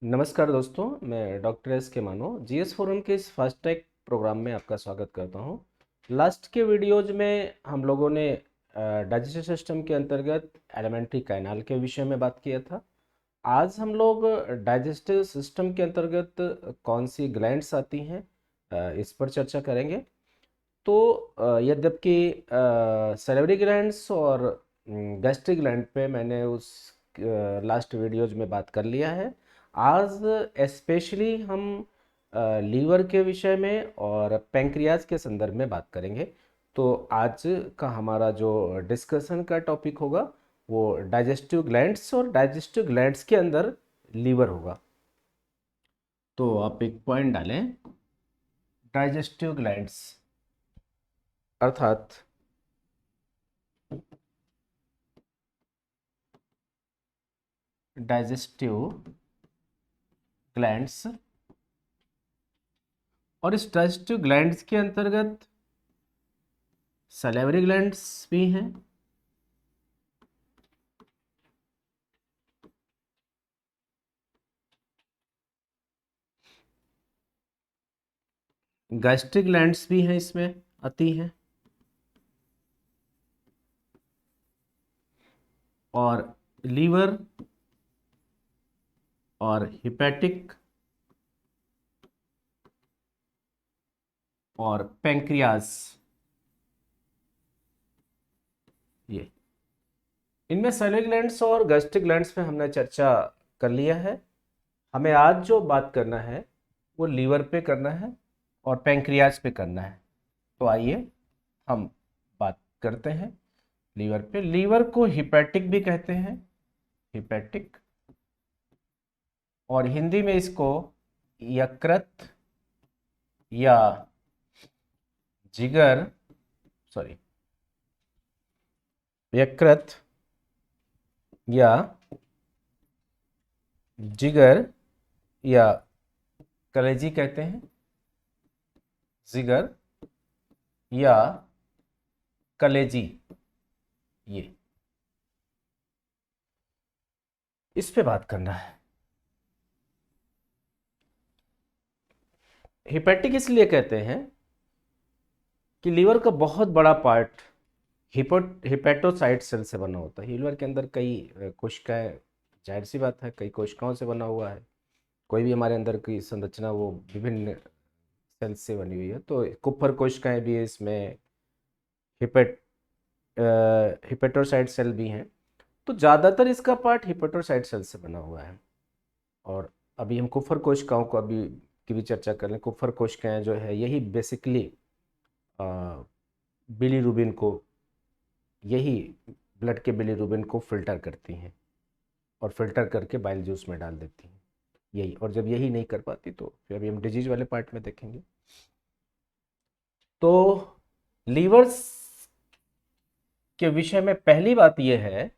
नमस्कार दोस्तों, मैं डॉक्टर एस के मानो जीएस फोरम के इस फास्ट टैग प्रोग्राम में आपका स्वागत करता हूं। लास्ट के वीडियोज में हम लोगों ने डाइजेस्टिव सिस्टम के अंतर्गत एलिमेंट्री कैनाल के विषय में बात किया था। आज हम लोग डाइजेस्टिव सिस्टम के अंतर्गत कौन सी ग्लैंड्स आती हैं इस पर चर्चा करेंगे। तो यद्यपि सैलिवरी ग्लैंड्स और गैस्ट्रिक ग्लैंड पे मैंने उस लास्ट वीडियोज में बात कर लिया है। आज स्पेशली हम लीवर के विषय में और पैंक्रियाज के संदर्भ में बात करेंगे। तो आज का हमारा जो डिस्कशन का टॉपिक होगा वो डाइजेस्टिव ग्लैंड्स और डाइजेस्टिव ग्लैंड्स के अंदर लीवर होगा। तो आप एक पॉइंट डालें, डाइजेस्टिव ग्लैंड्स अर्थात डाइजेस्टिव ग्लैंड्स, और इस डाइजेस्टिव ग्लैंड्स के अंतर्गत सैलिवरी ग्लैंड्स भी हैं, गैस्ट्रिक ग्लैंड्स भी हैं, इसमें आती हैं, और लीवर और हिपैटिक और पैंक्रियाज, ये इनमें सैलिवरी ग्लैंड्स और गैस्ट्रिक ग्लैंड्स पे हमने चर्चा कर लिया है। हमें आज जो बात करना है वो लीवर पे करना है और पैंक्रियाज पे करना है। तो आइए हम बात करते हैं लीवर पे। लीवर को हिपैटिक भी कहते हैं, हिपैटिक, और हिंदी में इसको यकृत या जिगर, सॉरी, यकृत या जिगर या कलेजी कहते हैं, जिगर या कलेजी, ये इस पे बात करना है। हिपैटिक इसलिए कहते हैं कि लीवर का बहुत बड़ा पार्ट हिपेटोसाइट सेल से बना होता है। लीवर के अंदर कई कोशिकाएं, जाहिर सी बात है, कई कोशिकाओं से बना हुआ है। कोई भी हमारे अंदर की संरचना वो विभिन्न सेल से बनी हुई है। तो कुप्फर कोशिकाएं भी है इसमें, हिपेट हिपेटोसाइट सेल भी हैं। तो ज़्यादातर इसका पार्ट हिपेटोसाइट सेल से बना हुआ है। और अभी हम कुप्फर कोशिकाओं को अभी की भी चर्चा कर लें। कुप्फर कोशिकाएं जो है यही बेसिकली बिलीरुबिन को, यही ब्लड के बिलीरुबिन को फिल्टर करती हैं और फिल्टर करके बाइल जूस में डाल देती हैं, यही। और जब यही नहीं कर पाती तो फिर अभी हम डिजीज वाले पार्ट में देखेंगे। तो लीवर्स के विषय में पहली बात यह है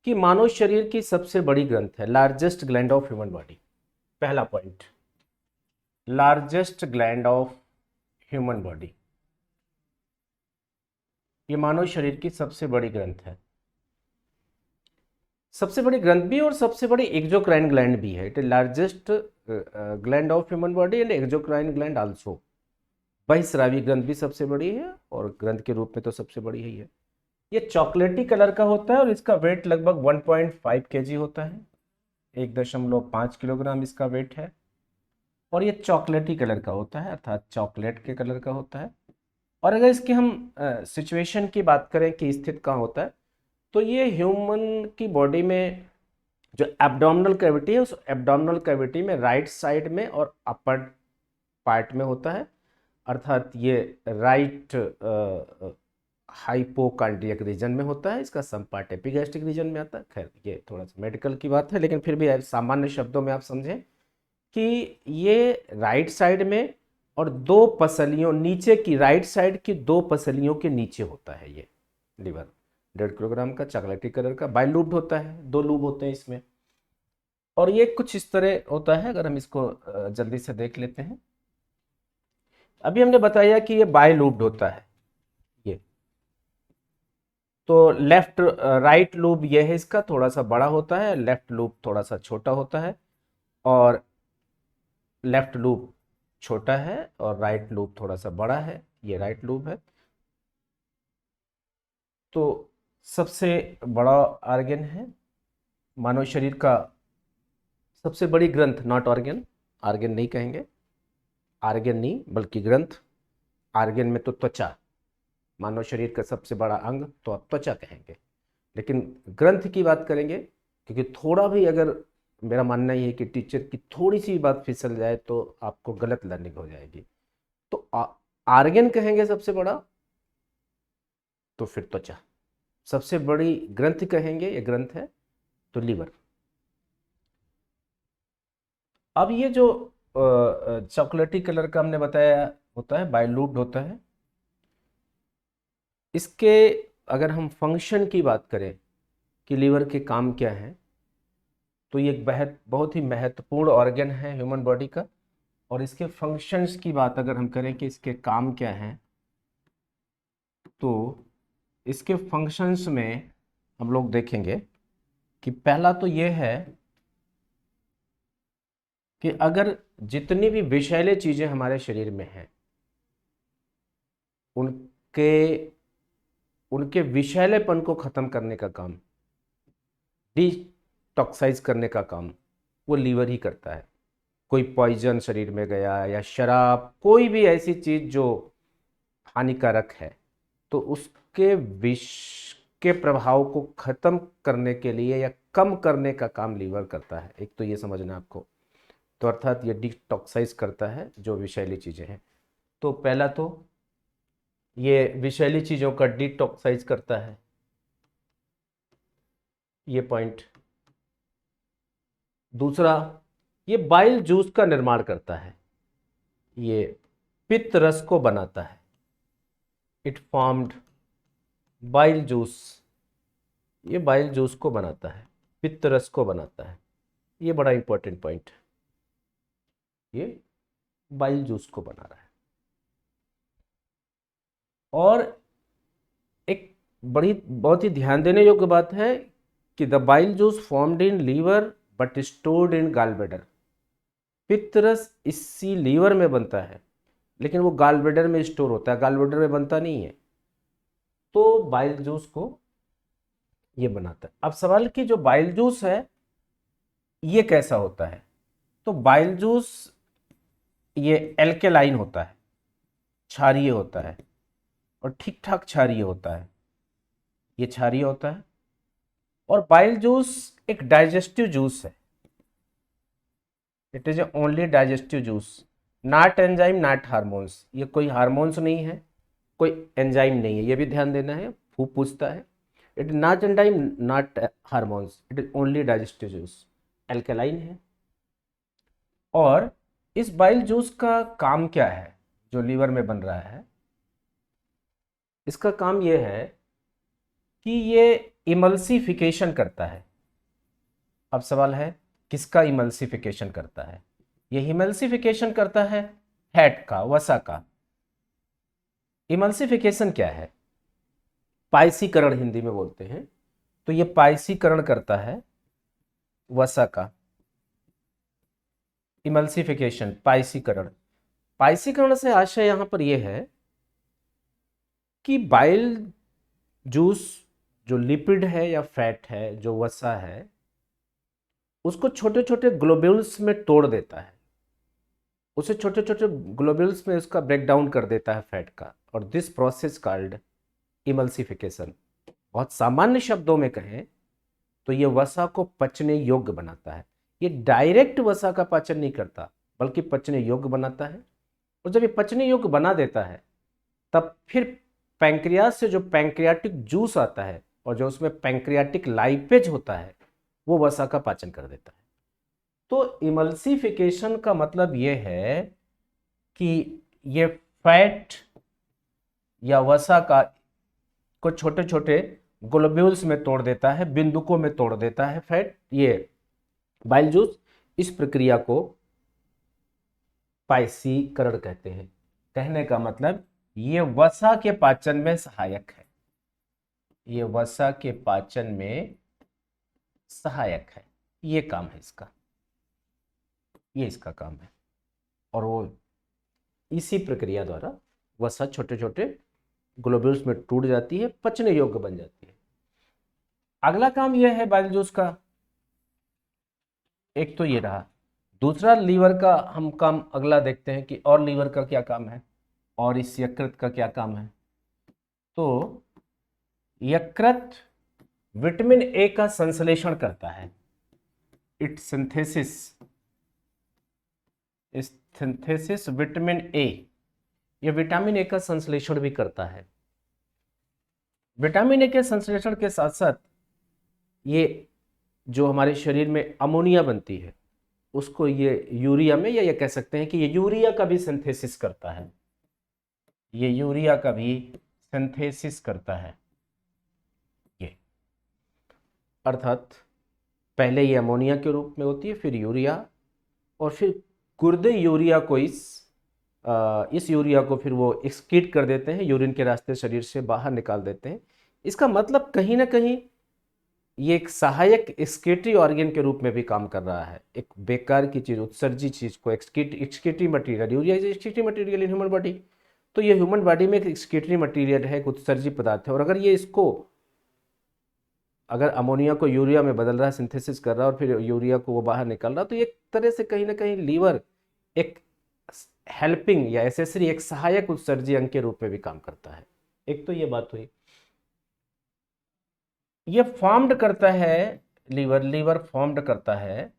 कि मानव शरीर की सबसे बड़ी ग्रंथ है, largest gland of human body. पहला point, largest gland of human body, ये मानव शरीर की सबसे बड़ी ग्रंथ है। सबसे बड़ी ग्रंथ भी और सबसे बड़ी एक्सोक्राइन ग्लैंड भी है। It is largest gland of human body and exocrine gland also. बहिस्रावी ग्रंथ भी सबसे बड़ी है और ग्रंथ के रूप में तो सबसे बड़ी ही है। ये चॉकलेटी कलर का होता है और इसका वेट लगभग 1.5 केजी होता है, 1.5 किलोग्राम इसका वेट है। और ये चॉकलेटी कलर का होता है, अर्थात चॉकलेट के कलर का होता है। और अगर इसकी हम सिचुएशन की बात करें कि स्थित कहाँ होता है, तो ये ह्यूमन की बॉडी में जो एब्डोमिनल कैविटी है, उस एब्डोमिनल कैविटी में राइट साइड में और अपर पार्ट में होता है। अर्थात ये राइट हाइपोकार्डियक रीजन में होता है। इसका सम पार्ट एपिगैस्ट्रिक रीजन में आता है। खैर ये थोड़ा सा मेडिकल की बात है, लेकिन फिर भी सामान्य शब्दों में आप समझें कि ये राइट साइड में और दो पसलियों नीचे की, राइट साइड की दो पसलियों के नीचे होता है ये लीवर। 1.5 किलोग्राम का, चॉकलेटी कलर का, बाई लूब्ड होता है, 2 लूब होते हैं इसमें। और ये कुछ इस तरह होता है। अगर हम इसको जल्दी से देख लेते हैं, अभी हमने बताया कि ये बाई लूब्ड होता है, ये तो लेफ्ट राइट लूप ये है, इसका थोड़ा सा बड़ा होता है, लेफ्ट लूप थोड़ा सा छोटा होता है, और लेफ्ट लूप छोटा है और राइट लूप थोड़ा सा बड़ा है, ये राइट लूप है। तो सबसे बड़ा आर्गन है मानव शरीर का, सबसे बड़ी ग्रंथ, नॉट ऑर्गन, आर्गन नहीं कहेंगे, आर्गन नहीं बल्कि ग्रंथ। आर्गन में तो त्वचा, मानव शरीर का सबसे बड़ा अंग तो आप त्वचा कहेंगे, लेकिन ग्रंथ की बात करेंगे, क्योंकि थोड़ा भी अगर, मेरा मानना ये है कि टीचर की थोड़ी सी बात फिसल जाए तो आपको गलत लर्निंग हो जाएगी। तो आर्गन कहेंगे सबसे बड़ा, तो फिर त्वचा। सबसे बड़ी ग्रंथ कहेंगे, ये ग्रंथ है तो लीवर। अब ये जो चॉकलेटी कलर का हमने बताया होता है, बाइल्यूब्ड होता है, इसके अगर हम फंक्शन की बात करें कि लीवर के काम क्या है, तो ये एक बहुत ही महत्वपूर्ण ऑर्गन है ह्यूमन बॉडी का। और इसके फंक्शंस की बात अगर हम करें कि इसके काम क्या हैं, तो इसके फंक्शंस में हम लोग देखेंगे कि पहला तो ये है कि अगर जितनी भी विषैले चीज़ें हमारे शरीर में हैं, उनके उनके विषैलेपन को ख़त्म करने का काम, डिटॉक्साइज करने का काम वो लीवर ही करता है। कोई पॉइजन शरीर में गया या शराब, कोई भी ऐसी चीज़ जो हानिकारक है, तो उसके विष के प्रभाव को खत्म करने के लिए या कम करने का काम लीवर करता है। एक तो ये समझना आपको, तो अर्थात ये डिटॉक्साइज करता है जो विषैली चीज़ें हैं। तो पहला तो ये विषैली चीज़ों का डिटॉक्साइज करता है, ये पॉइंट। दूसरा, ये बाइल जूस का निर्माण करता है, ये पित्त रस को बनाता है, इट फॉर्म्ड बाइल जूस, ये बाइल जूस को बनाता है, पित्त रस को बनाता है, ये बड़ा इंपॉर्टेंट पॉइंट है, ये बाइल जूस को बना रहा है। और एक बड़ी बहुत ही ध्यान देने योग्य बात है कि the bile juice formed in liver but stored in gallbladder. पित्त रस इसी लीवर में बनता है, लेकिन वो गॉलब्लैडर में स्टोर होता है, गॉलब्लैडर में बनता नहीं है। तो बाइल जूस को ये बनाता है। अब सवाल कि जो बाइल जूस है ये कैसा होता है, तो बाइल जूस ये एल्केलाइन होता है, क्षारीय होता है, और ठीक ठाक क्षारीय होता है, ये क्षारीय होता है। और बाइल जूस एक डाइजेस्टिव जूस है, it is only digestive juice, not enzyme not hormones, ये कोई हार्मोन्स नहीं है, कोई एंजाइम नहीं है, ये भी ध्यान देना है, पूछता है। It is not enzyme not hormones, it is only digestive juice, alkaline है। और इस बाइल जूस का काम क्या है जो लीवर में बन रहा है, इसका काम ये है कि ये इमल्सिफिकेशन करता है। अब सवाल है किसका इमल्सिफिकेशन करता है, ये इमल्सिफिकेशन करता है फैट का, वसा का। इमल्सिफिकेशन क्या है, पायसीकरण हिंदी में बोलते हैं, तो ये पायसीकरण करता है वसा का, इमल्सिफिकेशन, पायसीकरण। पायसीकरण से आशय यहां पर यह है कि बाइल जूस जो लिपिड है या फैट है, जो वसा है, उसको छोटे छोटे ग्लोब्यूल्स में तोड़ देता है, उसे छोटे छोटे ग्लोब्यूल्स में उसका ब्रेक डाउन कर देता है फैट का, और दिस प्रोसेस कॉल्ड इमल्सिफिकेशन। बहुत सामान्य शब्दों में कहें तो ये वसा को पचने योग्य बनाता है। ये डायरेक्ट वसा का पाचन नहीं करता, बल्कि पचने योग्य बनाता है। और जब ये पचने योग्य बना देता है, तब फिर पैंक्रियास से जो पैंक्रियाटिक जूस आता है और जो उसमें पैंक्रियाटिक लाइपेज होता है, वो वसा का पाचन कर देता है। तो इमल्सिफिकेशन का मतलब ये है कि ये फैट या वसा का को छोटे छोटे ग्लोब्यूल्स में तोड़ देता है, बिंदुकों में तोड़ देता है फैट, ये बाइल जूस। इस प्रक्रिया को पायसीकरण कहते हैं। कहने का मतलब ये वसा के पाचन में सहायक है। ये वसा के पाचन में सहायक है, ये काम है इसका, ये इसका काम है। और वो इसी प्रक्रिया द्वारा वसा छोटे छोटे ग्लोब्यूल्स में टूट जाती है, पचने योग्य बन जाती है। अगला काम यह है बाइल जूस का, एक तो ये रहा। दूसरा लीवर का हम काम अगला देखते हैं कि और लीवर का क्या काम है और इस यकृत का क्या काम है। तो यकृत विटामिन ए का संश्लेषण करता है, इट सिंथेसिस विटामिन ए, ये विटामिन ए का संश्लेषण भी करता है। विटामिन ए के संश्लेषण के साथ साथ ये जो हमारे शरीर में अमोनिया बनती है उसको ये यूरिया में, या ये कह सकते हैं कि ये यूरिया का भी सिंथेसिस करता है, ये यूरिया का भी सिंथेसिस करता है। ये अर्थात पहले ये अमोनिया के रूप में होती है, फिर यूरिया, और फिर गुर्दे यूरिया को इस यूरिया को फिर वो एक्सक्रीट कर देते हैं, यूरिन के रास्ते शरीर से बाहर निकाल देते हैं। इसका मतलब कहीं ना कहीं ये एक सहायक एक्सक्रीटरी ऑर्गन के रूप में भी काम कर रहा है। एक बेकार की चीज, उत्सर्जी चीज को excretory material, urea is excretory material in human body, तो ये ह्यूमन बॉडी में एक एक्सक्रीटरी मटीरियल है, एक उत्सर्जी पदार्थ है। और अगर ये इसको, अगर अमोनिया को यूरिया में बदल रहा है, सिंथेसिस कर रहा है और फिर यूरिया को वो बाहर निकल रहा है, तो एक तरह से कहीं ना कहीं लीवर एक हेल्पिंग या एसेसरी, एक सहायक उत्सर्जी अंग के रूप में भी काम करता है। एक तो ये बात हुई। ये फॉर्म्ड करता है लीवर फॉर्म्ड करता है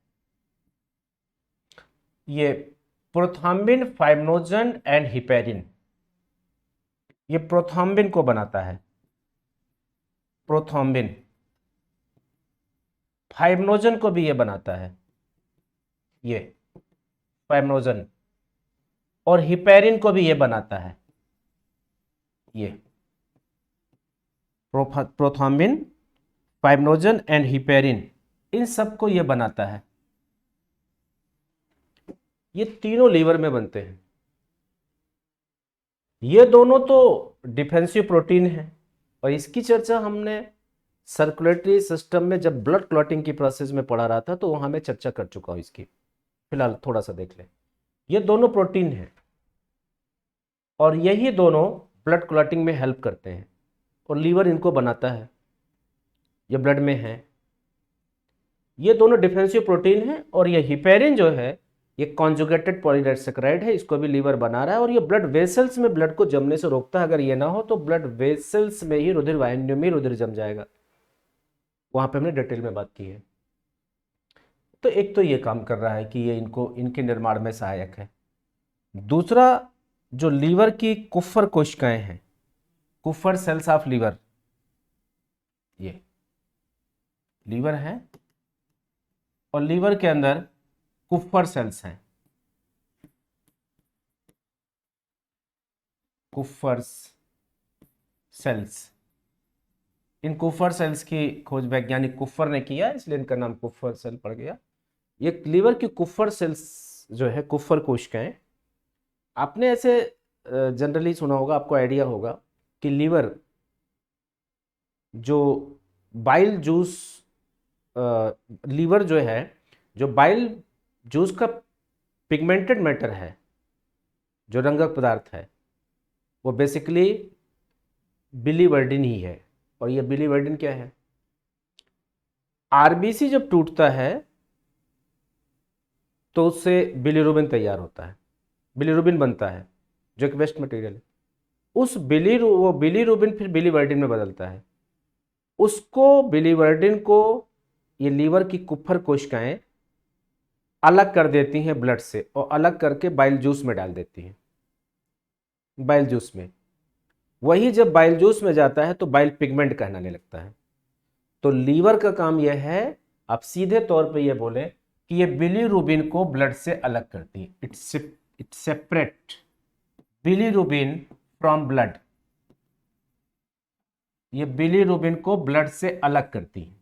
ये प्रोथ्राम्बिन, फाइब्रिनोजन एंड हिपेरिन, ये प्रोथ्राम्बिन को बनाता है, प्रोथ्राम्बिन। फाइब्रिनोजन को भी ये बनाता है, ये फाइब्रिनोजन, और हिपेरिन को भी ये बनाता है, ये प्रोथ्राम्बिन, फाइब्रिनोजन एंड हिपेरिन, इन सबको ये बनाता है। ये तीनों लीवर में बनते हैं। ये दोनों तो डिफेंसिव प्रोटीन है, और इसकी चर्चा हमने सर्कुलेटरी सिस्टम में जब ब्लड क्लॉटिंग की प्रोसेस में पढ़ा रहा था, तो वहां मैं चर्चा कर चुका हूं इसकी। फिलहाल थोड़ा सा देख लें। ये दोनों प्रोटीन है और यही दोनों ब्लड क्लॉटिंग में हेल्प करते हैं, और लीवर इनको बनाता है, ये ब्लड में है। ये दोनों डिफेंसिव प्रोटीन है, और ये हिपेरिन जो है ये कॉन्जुगेटेड पॉलीडाइसेकेराइड है, इसको भी लीवर बना रहा है, और ये ब्लड वेसल्स में ब्लड को जमने से रोकता है। अगर ये ना हो तो ब्लड वेसल्स में ही, रुधिर वाहिनियों में रुधिर जम जाएगा। वहां पे हमने डिटेल में बात की है। तो एक तो ये काम कर रहा है कि ये इनको, इनके निर्माण में सहायक है। दूसरा, जो लीवर की कुफर कोशिकाएं हैं, कुफर सेल्स ऑफ लीवर, ये लीवर है और लीवर के अंदर कुफर सेल्स हैं, कुफर सेल्स। इन कुफर सेल्स की खोज वैज्ञानिक कुफर ने किया, इसलिए इनका नाम कुफर सेल पड़ गया। ये लीवर की कुफर सेल्स जो है, कुफर कोशिकाएं, आपने ऐसे जनरली सुना होगा, आपको आइडिया होगा कि लीवर जो बाइल जूस, लीवर जो है, जो बाइल जूस का पिगमेंटेड मैटर है, जो रंगक पदार्थ है, वो बेसिकली बिलीवर्डिन ही है। और ये बिलीवर्डिन क्या है? आरबीसी जब टूटता है तो उससे बिलीरुबिन तैयार होता है, बिलीरुबिन बनता है, जो एक वेस्ट मटेरियल है। उस वो बिलीरुबिन फिर बिलीवर्डिन में बदलता है। उसको, बिलीवर्डिन को, ये लीवर की कुफर कोशिकाएं अलग कर देती हैं ब्लड से, और अलग करके बाइल जूस में डाल देती हैं, बाइल जूस में। वही जब बाइल जूस में जाता है तो बाइल पिगमेंट कहलाने लगता है। तो लीवर का काम यह है, आप सीधे तौर पे ये बोले कि ये बिलीरुबिन को ब्लड से अलग करती है। It separate bilirubin from blood, ये बिलीरुबिन को ब्लड से अलग करती है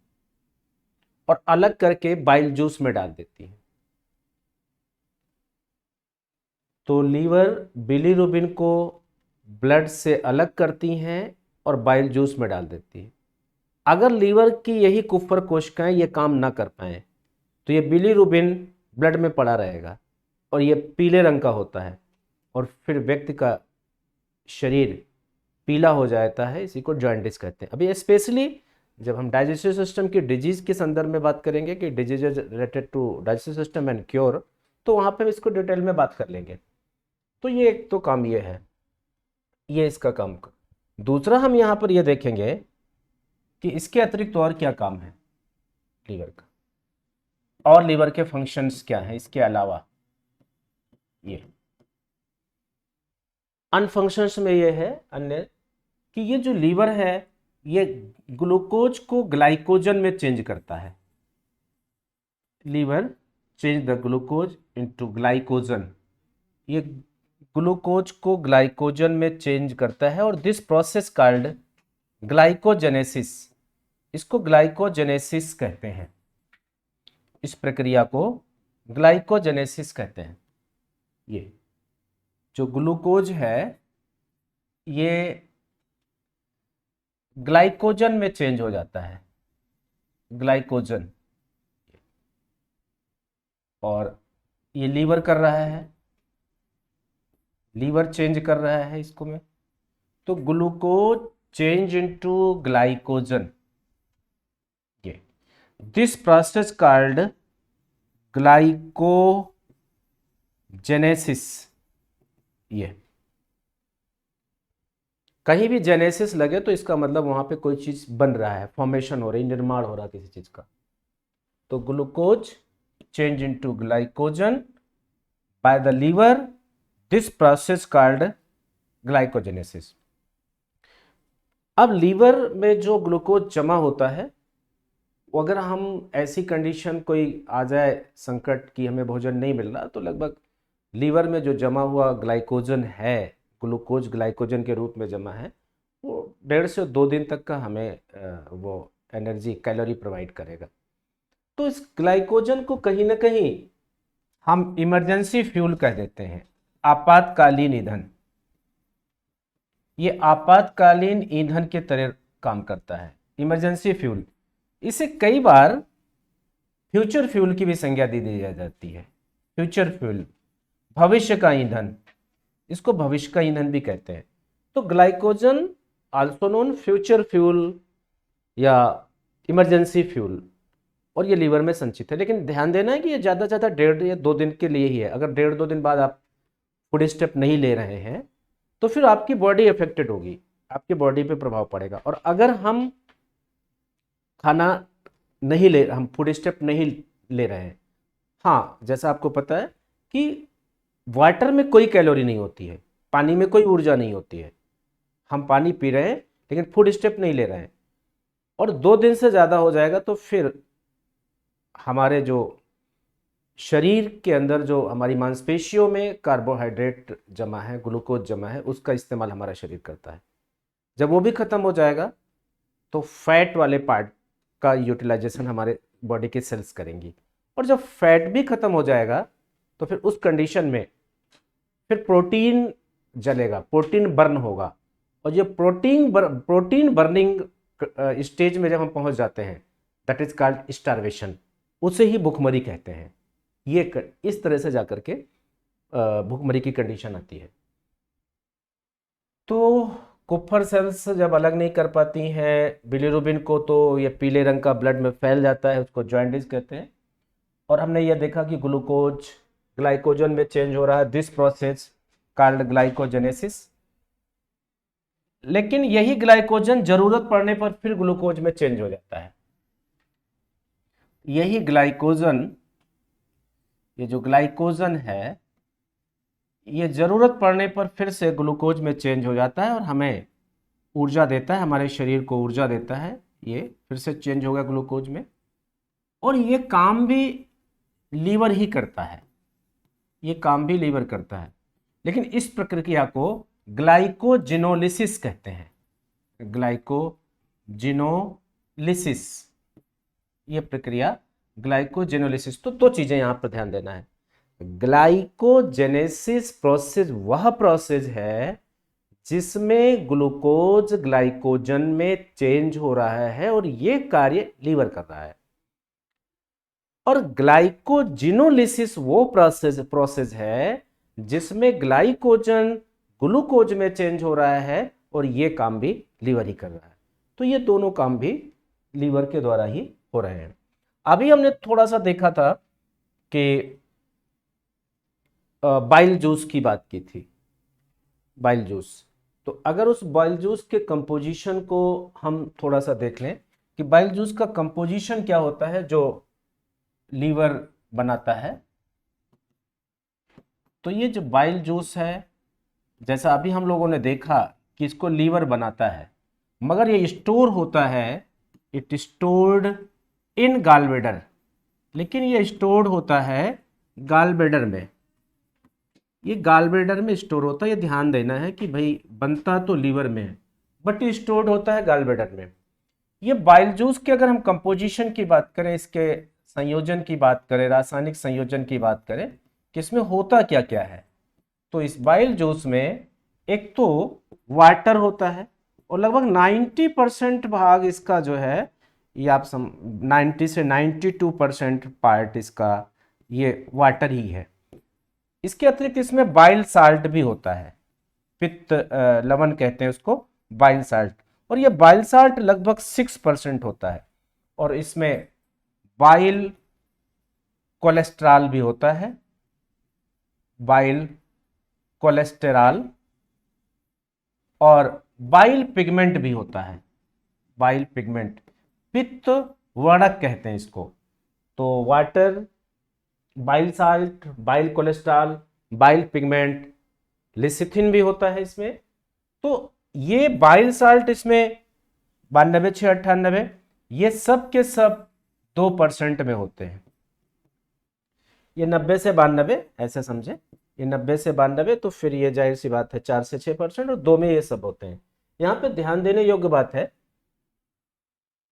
और अलग करके बाइल जूस में डाल देती है। तो लीवर बिलीरुबिन को ब्लड से अलग करती हैं और बाइल जूस में डाल देती है। अगर लीवर की यही कुफर कोशिकाएं ये काम ना कर पाएँ तो ये बिलीरुबिन ब्लड में पड़ा रहेगा और ये पीले रंग का होता है और फिर व्यक्ति का शरीर पीला हो जाता है। इसी को जॉन्डिस कहते हैं। अभी स्पेशली जब हम डाइजेस्टिव सिस्टम की डिजीज के संदर्भ में बात करेंगे कि diseases related to digestive system and cure, तो वहाँ पे हम इसको डिटेल में बात कर लेंगे। तो ये एक तो काम ये है, ये इसका काम। दूसरा हम यहाँ पर ये देखेंगे कि इसके अतिरिक्त और क्या काम है लीवर का, और लीवर के फंक्शंस क्या हैं इसके अलावा। ये अनफंक्शंस में ये है अन्य कि ये जो लीवर है ये ग्लूकोज को ग्लाइकोजन में चेंज करता है। Liver change the glucose into glycogen, ये ग्लूकोज को ग्लाइकोजन में चेंज करता है और दिस प्रोसेस कॉल्ड ग्लाइकोजेनेसिस, इसको ग्लाइकोजेनेसिस कहते हैं। इस प्रक्रिया को ग्लाइकोजेनेसिस कहते हैं। ये जो ग्लूकोज है ये ग्लाइकोजन में चेंज हो जाता है, ग्लाइकोजन, और ये लीवर कर रहा है, लीवर चेंज कर रहा है इसको में। तो ग्लूकोज चेंज इनटू ग्लाइकोजन, ये दिस प्रोसेस कॉल्ड ग्लाइकोजेनेसिस। ये कहीं भी जेनेसिस लगे तो इसका मतलब वहां पे कोई चीज बन रहा है, फॉर्मेशन हो रही, निर्माण हो रहा है किसी चीज का। तो glucose change into glycogen by the liver, this process called glycogenesis. अब लीवर में जो ग्लूकोज जमा होता है, वो अगर हम ऐसी कंडीशन कोई आ जाए संकट की हमें भोजन नहीं मिल रहा, तो लगभग लीवर में जो जमा हुआ ग्लाइकोजन है, ग्लूकोज ग्लाइकोजन के रूप में जमा है, वो 1.5 से 2 दिन तक का हमें वो एनर्जी कैलोरी प्रोवाइड करेगा। तो इस ग्लाइकोजन को कहीं ना कहीं हम इमरजेंसी फ्यूल कह देते हैं, आपातकालीन ईंधन। ये आपातकालीन ईंधन के तरह काम करता है, इमरजेंसी फ्यूल। इसे कई बार फ्यूचर फ्यूल की भी संज्ञा दी जाती है। फ्यूचर फ्यूल, भविष्य का ईंधन, इसको भविष्य का ईंधन भी कहते हैं। तो glycogen also known future fuel या इमरजेंसी फ्यूल, और ये लीवर में संचित है। लेकिन ध्यान देना है कि ये ज़्यादा से ज़्यादा 1.5 या 2 दिन के लिए ही है। अगर 1.5-2 दिन बाद आप फूड स्टेप नहीं ले रहे हैं तो फिर आपकी बॉडी अफेक्टेड होगी, आपकी बॉडी पे प्रभाव पड़ेगा। और अगर हम खाना नहीं ले, हम फूड स्टेप नहीं ले रहे हैं, हाँ, जैसा आपको पता है कि वाटर में कोई कैलोरी नहीं होती है, पानी में कोई ऊर्जा नहीं होती है। हम पानी पी रहे हैं लेकिन फूड स्टेप नहीं ले रहे हैं, और 2 दिन से ज़्यादा हो जाएगा तो फिर हमारे जो शरीर के अंदर, जो हमारी मांसपेशियों में कार्बोहाइड्रेट जमा है, ग्लूकोज जमा है, उसका इस्तेमाल हमारा शरीर करता है। जब वो भी ख़त्म हो जाएगा तो फैट वाले पार्ट का यूटिलाइजेशन हमारे बॉडी के सेल्स करेंगी, और जब फैट भी ख़त्म हो जाएगा तो फिर उस कंडीशन में फिर प्रोटीन जलेगा, प्रोटीन बर्न होगा। और ये प्रोटीन बर्निंग स्टेज में जब हम पहुंच जाते हैं, दैट इज कॉल्ड स्टार्वेशन, उसे ही भूखमरी कहते हैं। ये इस तरह से जाकर के भूखमरी की कंडीशन आती है। तो कुप्फर सेल्स जब अलग नहीं कर पाती हैं बिलीरुबिन को, तो ये पीले रंग का ब्लड में फैल जाता है, उसको जॉन्डिस कहते हैं। और हमने ये देखा कि ग्लूकोज ग्लाइकोजन में चेंज हो रहा है, दिस प्रोसेस कॉल्ड ग्लाइकोजेनेसिस। लेकिन यही ग्लाइकोजन जरूरत पड़ने पर फिर ग्लूकोज में चेंज हो जाता है। यही ग्लाइकोजन, ये जो ग्लाइकोजन है, ये जरूरत पड़ने पर फिर से ग्लूकोज में चेंज हो जाता है और हमें ऊर्जा देता है, हमारे शरीर को ऊर्जा देता है। ये फिर से चेंज हो गया ग्लूकोज में, और ये काम भी लीवर ही करता है, ये काम भी लीवर करता है। लेकिन इस प्रक्रिया को ग्लाइकोजिनोलिसिस कहते हैं, ग्लाइकोजिनोलिसिस, ये प्रक्रिया ग्लाइकोजिनोलिसिस। तो 2 चीजें यहां पर ध्यान देना है। ग्लाइकोजेनेसिस प्रोसेस वह प्रोसेस है जिसमें ग्लूकोज ग्लाइकोजन में चेंज हो रहा है और ये कार्य लीवर कर रहा है। और ग्लाइकोजिनोलिसिस वो प्रोसेस है जिसमें ग्लाइकोजन ग्लूकोज में चेंज हो रहा है और ये काम भी लीवर ही कर रहा है। तो ये दोनों काम भी लीवर के द्वारा ही हो रहे हैं। अभी हमने थोड़ा सा देखा था कि बाइल जूस की बात की थी, बाइल जूस। तो अगर उस बाइल जूस के कंपोजिशन को हम थोड़ा सा देख लें कि बाइल जूस का कंपोजिशन क्या होता है जो लीवर बनाता है। तो ये जो बाइल जूस है, जैसा अभी हम लोगों ने देखा कि इसको लीवर बनाता है, मगर ये स्टोर होता है, इट स्टोर्ड इन गॉलब्लैडर, लेकिन ये स्टोर्ड होता है गॉलब्लैडर में। ये गॉलब्लैडर में स्टोर होता है, ये ध्यान देना है कि भाई बनता तो लीवर में है बट ये स्टोर्ड होता है गॉलब्लैडर में। ये बाइल जूस के अगर हम कंपोजिशन की बात करें, इसके संयोजन की बात करें, रासायनिक संयोजन की बात करें कि इसमें होता क्या क्या है, तो इस बाइल जूस में एक तो वाटर होता है और लगभग 90% भाग इसका जो है ये आप 90 से 92% पार्ट इसका ये वाटर ही है। इसके अतिरिक्त इसमें बाइल साल्ट भी होता है, पित्त लवण कहते हैं उसको, बाइल साल्ट। और ये बाइल साल्ट लगभग 6% होता है। और इसमें बाइल कोलेस्ट्रॉल भी होता है, बाइल कोलेस्टेरॉल, और बाइल पिगमेंट भी होता है, बाइल पिगमेंट, पित्त वर्णक कहते हैं इसको। तो water, bile salt, bile cholesterol, bile pigment, lecithin भी होता है इसमें। तो ये बाइल साल्ट इसमें 92, 6, 98 ये सब के सब 2% में होते हैं। ये 90 से 92 ऐसे समझे, ये 90 से 92, तो फिर ये जाहिर सी बात है 4 से 6% और 2 में ये सब होते हैं। यहाँ पे ध्यान देने योग्य बात है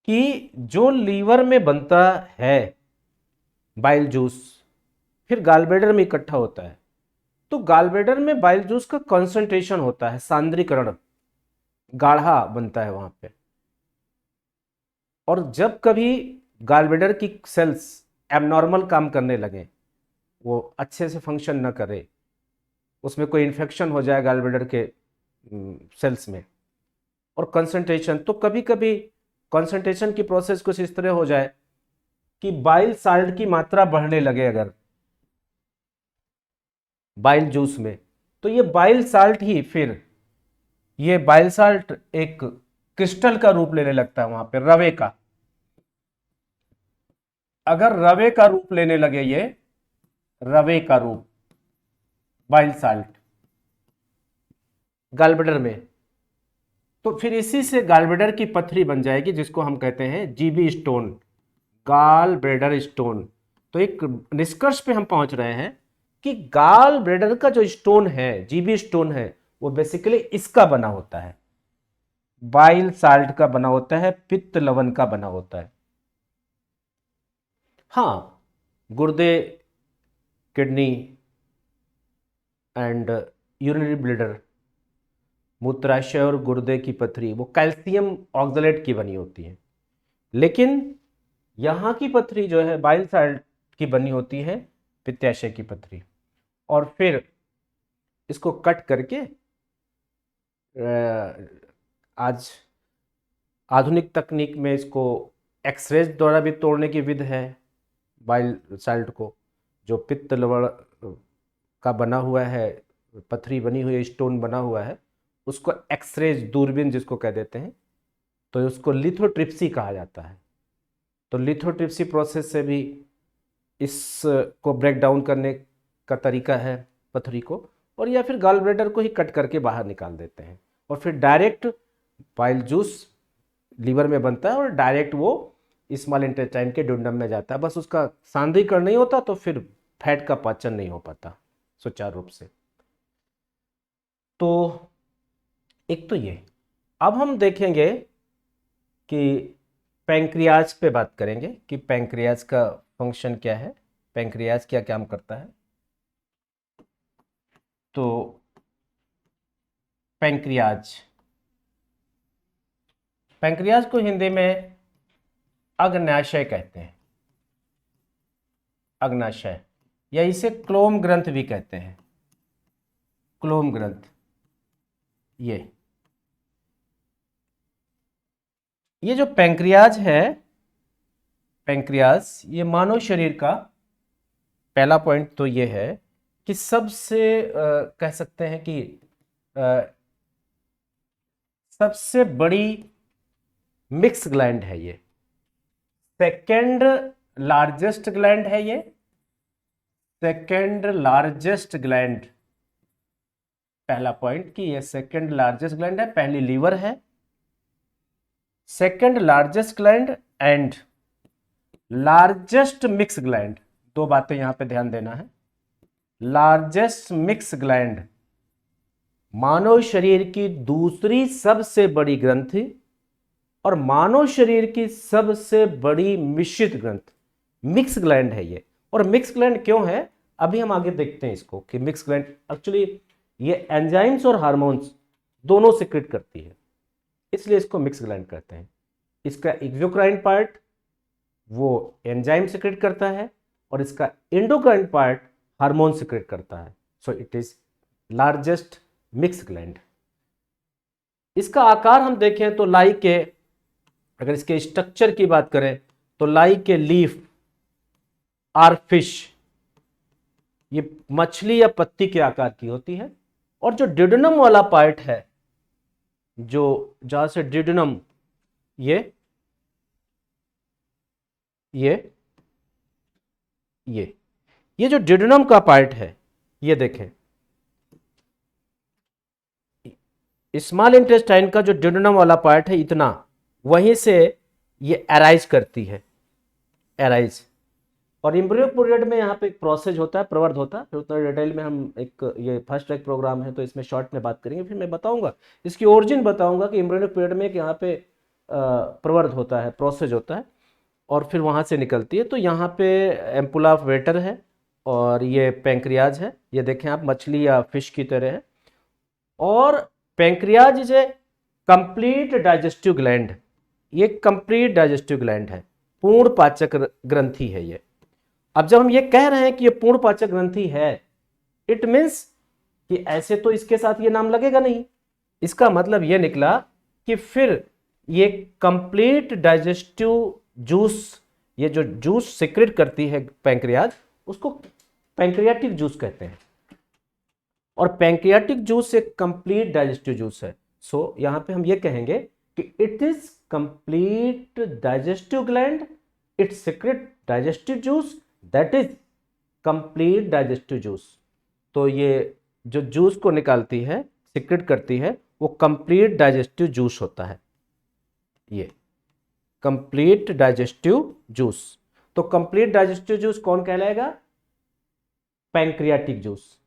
कि जो लीवर में बनता है बाइल जूस फिर गॉलब्लैडर में इकट्ठा होता है। तो गॉलब्लैडर में बाइल जूस का कंसंट्रेशन होता है, सांद्रीकरण गाढ़ा बनता है वहां पे। और जब कभी गॉलब्लैडर की सेल्स एबनॉर्मल काम करने लगे, वो अच्छे से फंक्शन न करे, उसमें कोई इन्फेक्शन हो जाए गॉलब्लैडर के सेल्स में, और कंसंट्रेशन, तो कभी कभी कंसंट्रेशन की प्रोसेस कुछ इस तरह हो जाए कि बाइल साल्ट की मात्रा बढ़ने लगे अगर बाइल जूस में, तो ये बाइल साल्ट ही फिर ये बाइल साल्ट एक क्रिस्टल का रूप लेने लगता है वहां पे, रवे का। अगर रवे का रूप लेने लगे, ये रवे का रूप बाइल साल्ट गॉलब्लैडर में, तो फिर इसी से गॉलब्लैडर की पथरी बन जाएगी जिसको हम कहते हैं जीबी स्टोन, गॉलब्लैडर स्टोन। तो एक निष्कर्ष पे हम पहुंच रहे हैं कि गॉलब्लैडर का जो स्टोन है, जीबी स्टोन है, वो बेसिकली इसका बना होता है, बाइल साल्ट का बना होता है, पित्त लवण का बना होता है। हाँ, गुर्दे, किडनी एंड यूरिनरी ब्लैडर, मूत्राशय और गुर्दे की पथरी, वो कैल्शियम ऑक्सलेट की बनी होती है। लेकिन यहाँ की पथरी जो है बाइल साल्ट की बनी होती है, पित्ताशय की पथरी। और फिर इसको कट करके आज आधुनिक तकनीक में इसको एक्सरे द्वारा भी तोड़ने की विधि है। बाइल साल्ट को, जो पित्त लवण का बना हुआ है, पथरी बनी हुई है, स्टोन बना हुआ है, उसको एक्सरे दूरबीन जिसको कह देते हैं, तो उसको लिथोट्रिप्सी कहा जाता है। तो लिथोट्रिप्सी प्रोसेस से भी इसको ब्रेक डाउन करने का तरीका है पथरी को, और या फिर गॉलब्लैडर को ही कट करके बाहर निकाल देते हैं और फिर डायरेक्ट बाइल जूस लीवर में बनता है और डायरेक्ट वो स्मॉल इंटेस्टाइन के डुंडम में जाता है। बस उसका सांद्रीकरण नहीं होता तो फिर फैट का पाचन नहीं हो पाता सुचारू रूप से। तो एक तो ये, अब हम देखेंगे कि पैंक्रियाज पे बात करेंगे कि पैंक्रियाज का फंक्शन क्या है, पैंक्रियाज क्या काम करता है। तो पैंक्रियाज। पैंक्रियाज को हिंदी में अग्न्याशय कहते हैं, अग्न्याशय, या इसे क्लोम ग्रंथ भी कहते हैं, क्लोम ग्रंथ। ये जो पैंक्रियाज है, पैंक्रियाज, ये मानव शरीर का पहला पॉइंट तो ये है कि सबसे कह सकते हैं कि सबसे बड़ी मिक्स ग्लैंड है ये, सेकेंड लार्जेस्ट ग्लैंड है ये, सेकेंड लार्जेस्ट ग्लैंड, पहला पॉइंट कि ये सेकेंड लार्जेस्ट ग्लैंड है, पहली लीवर है, second largest gland and largest mix gland. दो बातें यहां पे ध्यान देना है। लार्जेस्ट मिक्स ग्लैंड मानव शरीर की दूसरी सबसे बड़ी ग्रंथि और मानव शरीर की सबसे बड़ी मिश्रित ग्रंथ, मिक्स ग्लैंड है ये। और मिक्स ग्लैंड क्यों है, अभी हम आगे देखते हैं इसको कि मिक्स ग्लैंड एक्चुअली ये एंजाइम्स और हार्मोन्स दोनों सिक्रेट करती है, इसलिए इसको मिक्स ग्लैंड कहते हैं। इसका एक्सोक्राइन पार्ट वो एंजाइम सिक्रेट करता है और इसका एंडोक्राइन पार्ट हार्मोन सिक्रेट करता है। So it is largest mix gland. इसका आकार हम देखें तो लाई के, अगर इसके स्ट्रक्चर की बात करें तो लाई के लीफ आर फिश, ये मछली या पत्ती के आकार की होती है। और जो डिडनम वाला पार्ट है, जो जहां से डिडनम, ये जो डिडनम का पार्ट है, ये देखें, स्मॉल इंटेस्टाइन का जो डिडनम वाला पार्ट है इतना, वहीं से ये अराइज करती है, अराइज। और एम्ब्रियो पीरियड में यहाँ पे एक प्रोसेस होता है, प्रवर्ध होता है, फिर उतना डिटेल में हम एक, ये फर्स्ट ट्रैक प्रोग्राम है तो इसमें शॉर्ट में बात करेंगे, फिर मैं बताऊंगा इसकी ओरिजिन, बताऊंगा कि एम्ब्रियो पीरियड में एक यहाँ पे प्रवर्ध होता है, प्रोसेस होता है और फिर वहाँ से निकलती है। तो यहाँ पे एम्पुला ऑफ वेटर है और ये पैंक्रियाज है, ये देखें आप, मछली या फिश की तरह है। और pancreas is a complete digestive gland, ये कंप्लीट डाइजेस्टिव ग्लैंड है, पूर्ण पाचक ग्रंथि है ये। अब जब हम ये कह रहे हैं कि ये पूर्ण पाचक ग्रंथि है, इट मीन्स कि ऐसे तो इसके साथ ये नाम लगेगा नहीं, इसका मतलब ये निकला कि फिर ये कंप्लीट डाइजेस्टिव जूस, ये जो जूस सिक्रेट करती है पैंक्रियाज, उसको पैंक्रियाटिक जूस कहते हैं। और पैंक्रियाटिक जूस एक कंप्लीट डाइजेस्टिव जूस है। सो यहां पे हम ये कहेंगे कि it is complete digestive gland, it secrete digestive juice, that is complete digestive juice. तो ये जो जूस को निकालती है, सिक्रेट करती है, वो कंप्लीट डाइजेस्टिव जूस होता है, ये कंप्लीट डाइजेस्टिव जूस। तो कंप्लीट डाइजेस्टिव जूस कौन कहलाएगा, पैंक्रियाटिक जूस।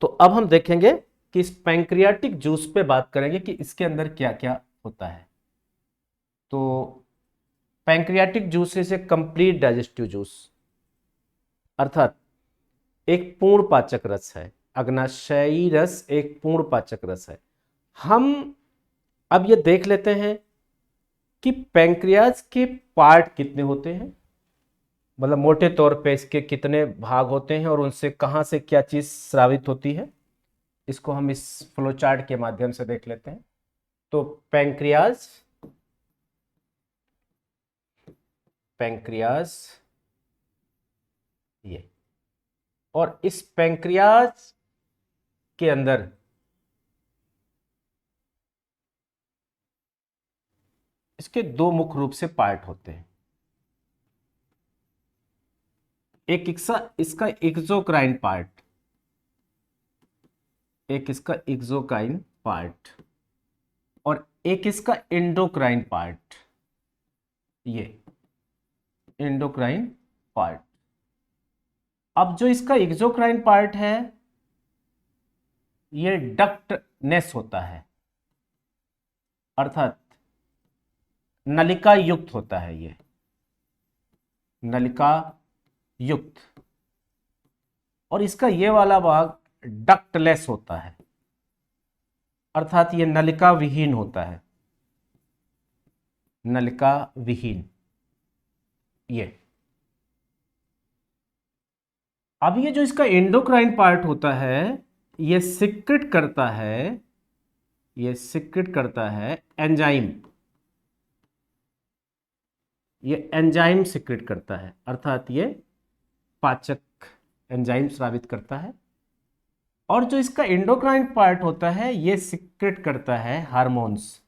तो अब हम देखेंगे कि इस पैंक्रियाटिक जूस पे बात करेंगे कि इसके अंदर क्या क्या होता है। तो pancreatic juice is a complete digestive juice, अर्थात एक पूर्ण पाचक रस है, अग्नाशयी रस एक पूर्ण पाचक रस है। हम अब ये देख लेते हैं कि पैंक्रियाज के पार्ट कितने होते हैं, मतलब मोटे तौर पे इसके कितने भाग होते हैं और उनसे कहां से क्या चीज स्रावित होती है, इसको हम इस फ्लो चार्ट के माध्यम से देख लेते हैं। तो पैंक्रियाज, पैंक्रियाज ये, और इस पैंक्रियाज के अंदर इसके दो मुख्य रूप से पार्ट होते हैं। एक इसका एक्सोक्राइन पार्ट, एक इसका एक्सोक्राइन पार्ट और एक इसका एंडोक्राइन पार्ट, ये एंडोक्राइन पार्ट। अब जो इसका एक्सोक्राइन पार्ट है, ये डक्टनेस होता है, अर्थात नलिका युक्त होता है, ये नलिका युक्त। और इसका ये वाला भाग डक्टलेस होता है, अर्थात ये नलिका विहीन होता है, नलिका विहीन। ये अब ये जो इसका एंडोक्राइन पार्ट होता है, ये सिक्रेट करता है, ये सिक्रेट करता है एंजाइम, ये एंजाइम सिक्रेट करता है, अर्थात ये पाचक एंजाइम स्रावित करता है। और जो इसका एंडोक्राइन पार्ट होता है, ये सिक्रेट करता है हार्मोन्स।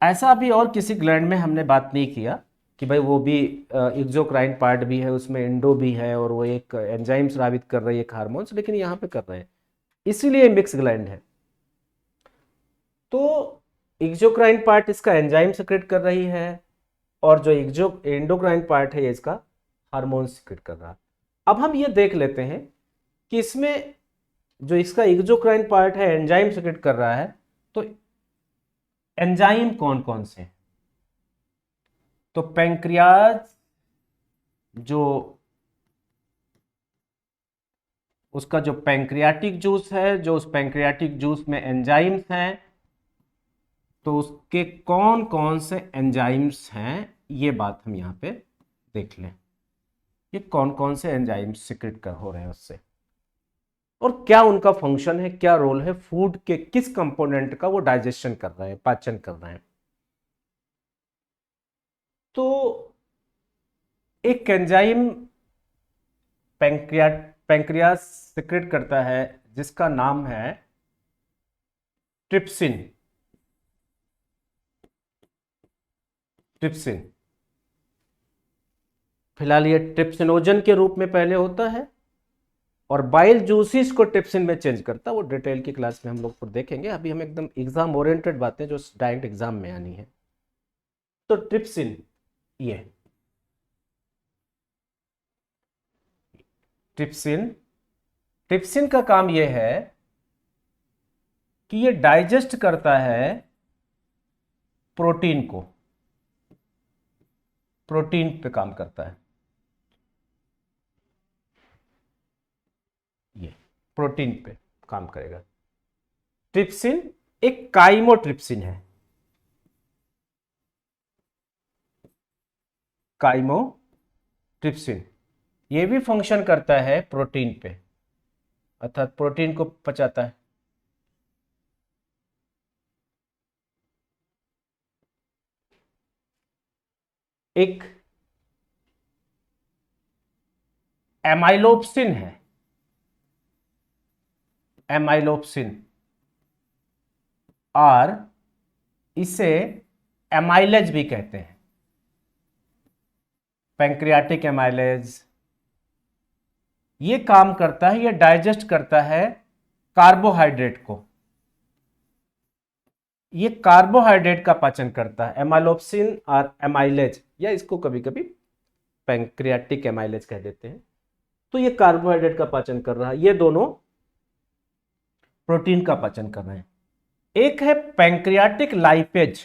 ऐसा अभी और किसी ग्लैंड में हमने बात नहीं किया कि भाई वो भी एक्सोक्राइन पार्ट भी है, उसमें एंडो भी है और वो एक एंजाइम स्रावित कर रही है, एक हार्मोन्स, लेकिन यहाँ पे कर रहे हैं, इसीलिए मिक्स ग्लैंड है। तो एक्सोक्राइन पार्ट इसका एंजाइम सिक्रेट कर रही है और जो एंडोक्राइन पार्ट है ये इसका हार्मोन सिक्रेट कर रहा है। अब हम ये देख लेते हैं कि इसमें जो इसका एक्सोक्राइन पार्ट है एंजाइम सिक्रेट कर रहा है, तो एंजाइम कौन कौन से हैं? तो पैंक्रियाज, जो उसका जो पैंक्रियाटिक जूस है, जो उस पैंक्रियाटिक जूस में एंजाइम्स हैं, तो उसके कौन कौन से एंजाइम्स हैं, ये बात हम यहाँ पे देख लें। ये कौन कौन से एंजाइम्स सिक्रेट कर हो रहे हैं उससे, और क्या उनका फंक्शन है, क्या रोल है, फूड के किस कंपोनेंट का वो डाइजेशन कर रहे हैं, पाचन कर रहे हैं। तो एक एंजाइम पैंक्रियास सिक्रेट करता है जिसका नाम है ट्रिप्सिन। ट्रिप्सिन फिलहाल ये ट्रिप्सिनोजन के रूप में पहले होता है और बाइल जूसिस को ट्रिप्सिन में चेंज करता है। वो डिटेल की क्लास में हम लोग फिर देखेंगे, अभी हम एकदम एग्जाम ओरिएंटेड बातें जो डायरेक्ट एग्जाम में आनी है। तो ट्रिप्सिन, ये ट्रिप्सिन, ट्रिप्सिन का काम ये है कि ये डाइजेस्ट करता है प्रोटीन को, प्रोटीन पे काम करता है, ये प्रोटीन पे काम करेगा। ट्रिप्सिन एक काइमोट्रिप्सिन है, काइमोट्रिप्सिन, ये भी फंक्शन करता है प्रोटीन पे, अर्थात प्रोटीन को पचाता है। एक एमाइलोप्सिन है, एमाइलोप्सिन, और इसे एमाइलेज भी कहते हैं, पैंक्रियाटिक एमाइलेज। ये काम करता है, ये डाइजेस्ट करता है कार्बोहाइड्रेट को, ये कार्बोहाइड्रेट का पाचन करता है, एमाइलोप्सिन और एमाइलेज, या इसको कभी कभी पैंक्रियाटिक एमाइलेज कह देते हैं। तो ये कार्बोहाइड्रेट का पाचन कर रहा है, ये दोनों प्रोटीन का पाचन कर रहे हैं। एक है पैंक्रियाटिक लाइपेज,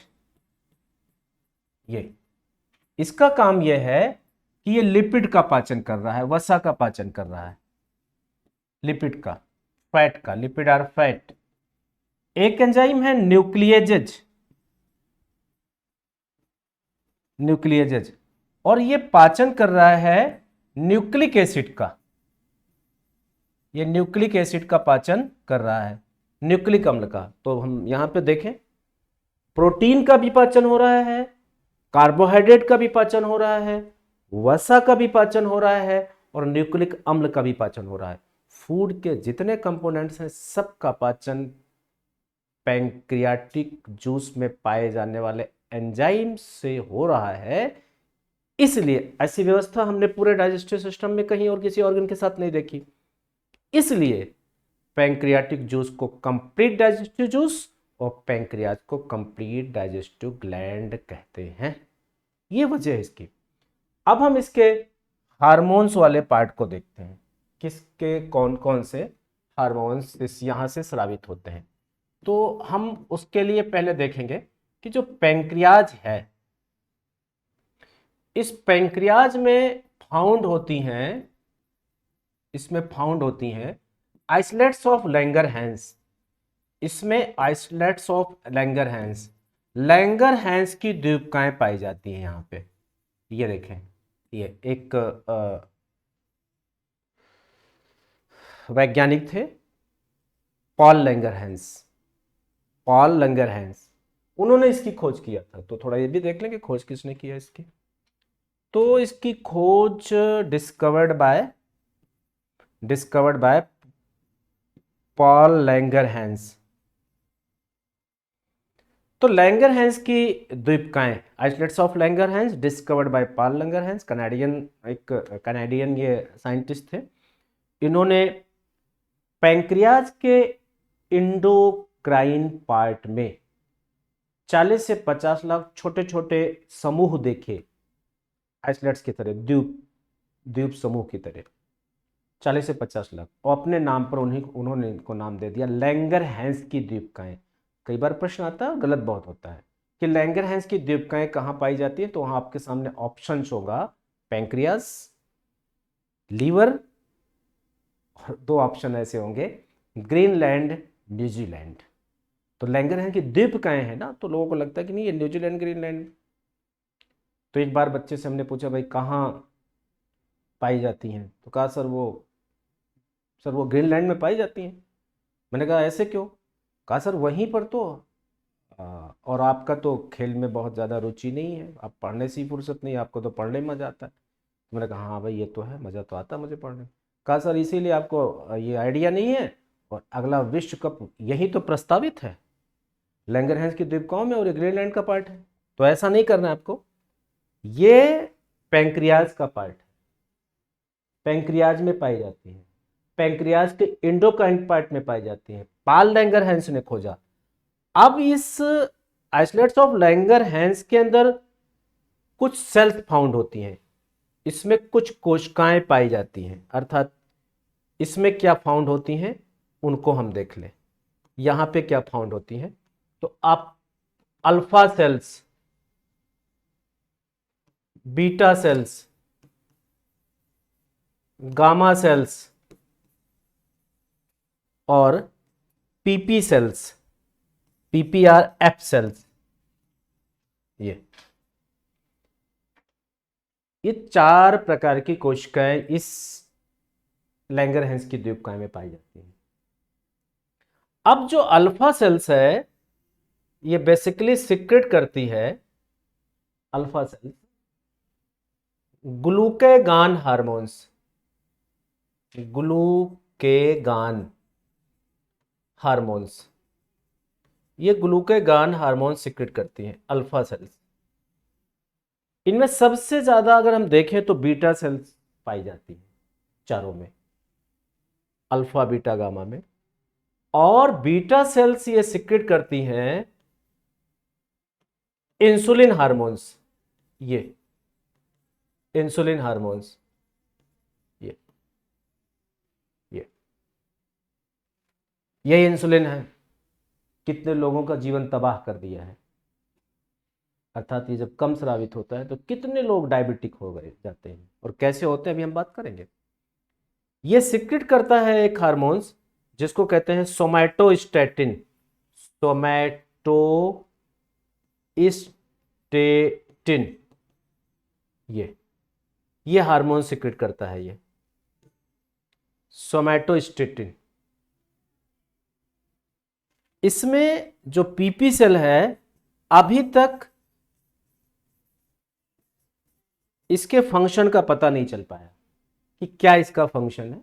ये इसका काम यह है कि ये लिपिड का पाचन कर रहा है, वसा का पाचन कर रहा है, लिपिड का, फैट का, लिपिड और फैट। एक एंजाइम है न्यूक्लिएजेज, न्यूक्लिएजेज, और ये पाचन कर रहा है न्यूक्लिक एसिड का, ये न्यूक्लिक एसिड का पाचन कर रहा है, न्यूक्लिक अम्ल का। तो हम यहां पे देखें, प्रोटीन का भी पाचन हो रहा है, कार्बोहाइड्रेट का भी पाचन हो रहा है, वसा का भी पाचन हो रहा है, और न्यूक्लिक अम्ल का भी पाचन हो रहा है। फूड के जितने कंपोनेंट्स हैं सबका पाचन पैंक्रियाटिक जूस में पाए जाने वाले एंजाइम से हो रहा है। इसलिए ऐसी व्यवस्था हमने पूरे डाइजेस्टिव सिस्टम में कहीं और किसी ऑर्गन के साथ नहीं देखी। इसलिए पैंक्रियाटिक जूस को कंप्लीट डाइजेस्टिव जूस और पैंक्रियाज को कंप्लीट डाइजेस्टिव ग्लैंड कहते हैं। ये वजह है इसकी। अब हम इसके हार्मोन्स वाले पार्ट को देखते हैं, किसके कौन कौन से हार्मोन्स इस यहां से स्रावित होते हैं। तो हम उसके लिए पहले देखेंगे कि जो पैंक्रियाज है, इस पैंक्रियाज में फाउंड होती हैं, इसमें फाउंड होती हैं आइसलेट्स ऑफ लैंगरहैंस, इसमें आइसलेट्स ऑफ लैंगरहैंस, लैंगरहैंस की द्वीपकाएं पाई जाती हैं यहाँ पे। ये देखें, ये एक वैज्ञानिक थे पॉल लैंगरहैंस, पॉल लैंगरहैंस, उन्होंने इसकी खोज किया था। तो थोड़ा ये भी देख लें कि खोज किसने किया इसकी। तो इसकी खोज डिस्कवर्ड बाय पॉल लैंगरहैंस। तो लैंगरहैंस की द्वीपकाएं, islets of Langerhans, discovered by Paul Langerhans, एक कनाडियन ये साइंटिस्ट थे। इन्होंने पैंक्रियाज के इंडोक्राइन पार्ट में 40 से 50 लाख छोटे छोटे समूह देखे, आइसलेट्स की तरह, द्वीप समूह की तरह 40 से 50 लाख, और अपने नाम पर उन्होंने इनको नाम दे दिया लैंगरहैंस की द्वीपकाएं। कई बार प्रश्न आता है और गलत बहुत होता है कि लैंगरहैंस की द्वीपकाएं कहाँ पाई जाती है, तो वहां आपके सामने ऑप्शन होगा पैंक्रियास, लीवर, और 2 ऑप्शन ऐसे होंगे ग्रीनलैंड, न्यूजीलैंड। तो लैंगरहैंस की द्वीपकाएं हैं ना, तो लोगों को लगता है कि नहीं ये न्यूजीलैंड ग्रीनलैंड। तो एक बार बच्चे से हमने पूछा भाई कहाँ पाई जाती हैं, तो कहा सर वो ग्रीनलैंड में पाई जाती हैं। मैंने कहा ऐसे क्यों? कहा सर वहीं पर तो और आपका तो खेल में बहुत ज़्यादा रुचि नहीं है, आप पढ़ने से ही फुर्सत नहीं, आपको तो पढ़ने में मज़ा आता है। तो मैंने कहा हाँ भाई ये तो है, मज़ा तो आता है मुझे पढ़ने में। कहा सर इसीलिए आपको ये आइडिया नहीं है, और अगला विश्व कप यही तो प्रस्तावित है, लैंगरहैंस की द्वीपकाओं में, और ये ग्रीनलैंड का पार्ट है। तो ऐसा नहीं करना है आपको, ये पैंक्रियाज का पार्ट है, पैंक्रियाज में पाई जाती है, पैंक्रियाज के इंडोकाइन पार्ट में पाई जाती है। पॉल लैंगरहैंस ने खोजा। अब इस आइसोलेट्स ऑफ लैंगरहैंस के अंदर कुछ सेल्स फाउंड होती हैं, इसमें कुछ कोशिकाएं पाई जाती हैं, अर्थात इसमें क्या फाउंड होती हैं उनको हम देख लें। यहां पे क्या फाउंड होती हैं, तो आप alpha cells, beta cells, gamma cells और PP cells, PP or F cells, ये 4 प्रकार की कोशिकाएं इस लैंगरहैंस की द्वीपकाएं में पाई जाती हैं। अब जो अल्फा सेल्स है ये बेसिकली सिक्रेट करती है, अल्फा सेल्स ग्लूकेगान हार्मोन्स, ग्लूकेगान हार्मोन्स, ये ग्लूकेगान हार्मोन सिक्रेट करती हैं अल्फा सेल्स। इनमें सबसे ज्यादा अगर हम देखें तो बीटा सेल्स पाई जाती है चारों में, अल्फा बीटा गामा में। और बीटा सेल्स ये सिक्रेट करती हैं इंसुलिन हार्मोन्स, ये इंसुलिन हार्मोन्स, ये इंसुलिन है, कितने लोगों का जीवन तबाह कर दिया है। अर्थात ये जब कम स्रावित होता है तो कितने लोग डायबिटिक हो गए जाते हैं, और कैसे होते हैं अभी हम बात करेंगे। ये सिक्रेट करता है एक हार्मोन्स जिसको कहते हैं सोमैटोस्टेटिन, सोमैटोस्टेटिन, ये हार्मोन सिक्रेट करता है, ये सोमैटोस्टेटिन। इसमें जो पीपी सेल है अभी तक इसके फंक्शन का पता नहीं चल पाया कि क्या इसका फंक्शन है,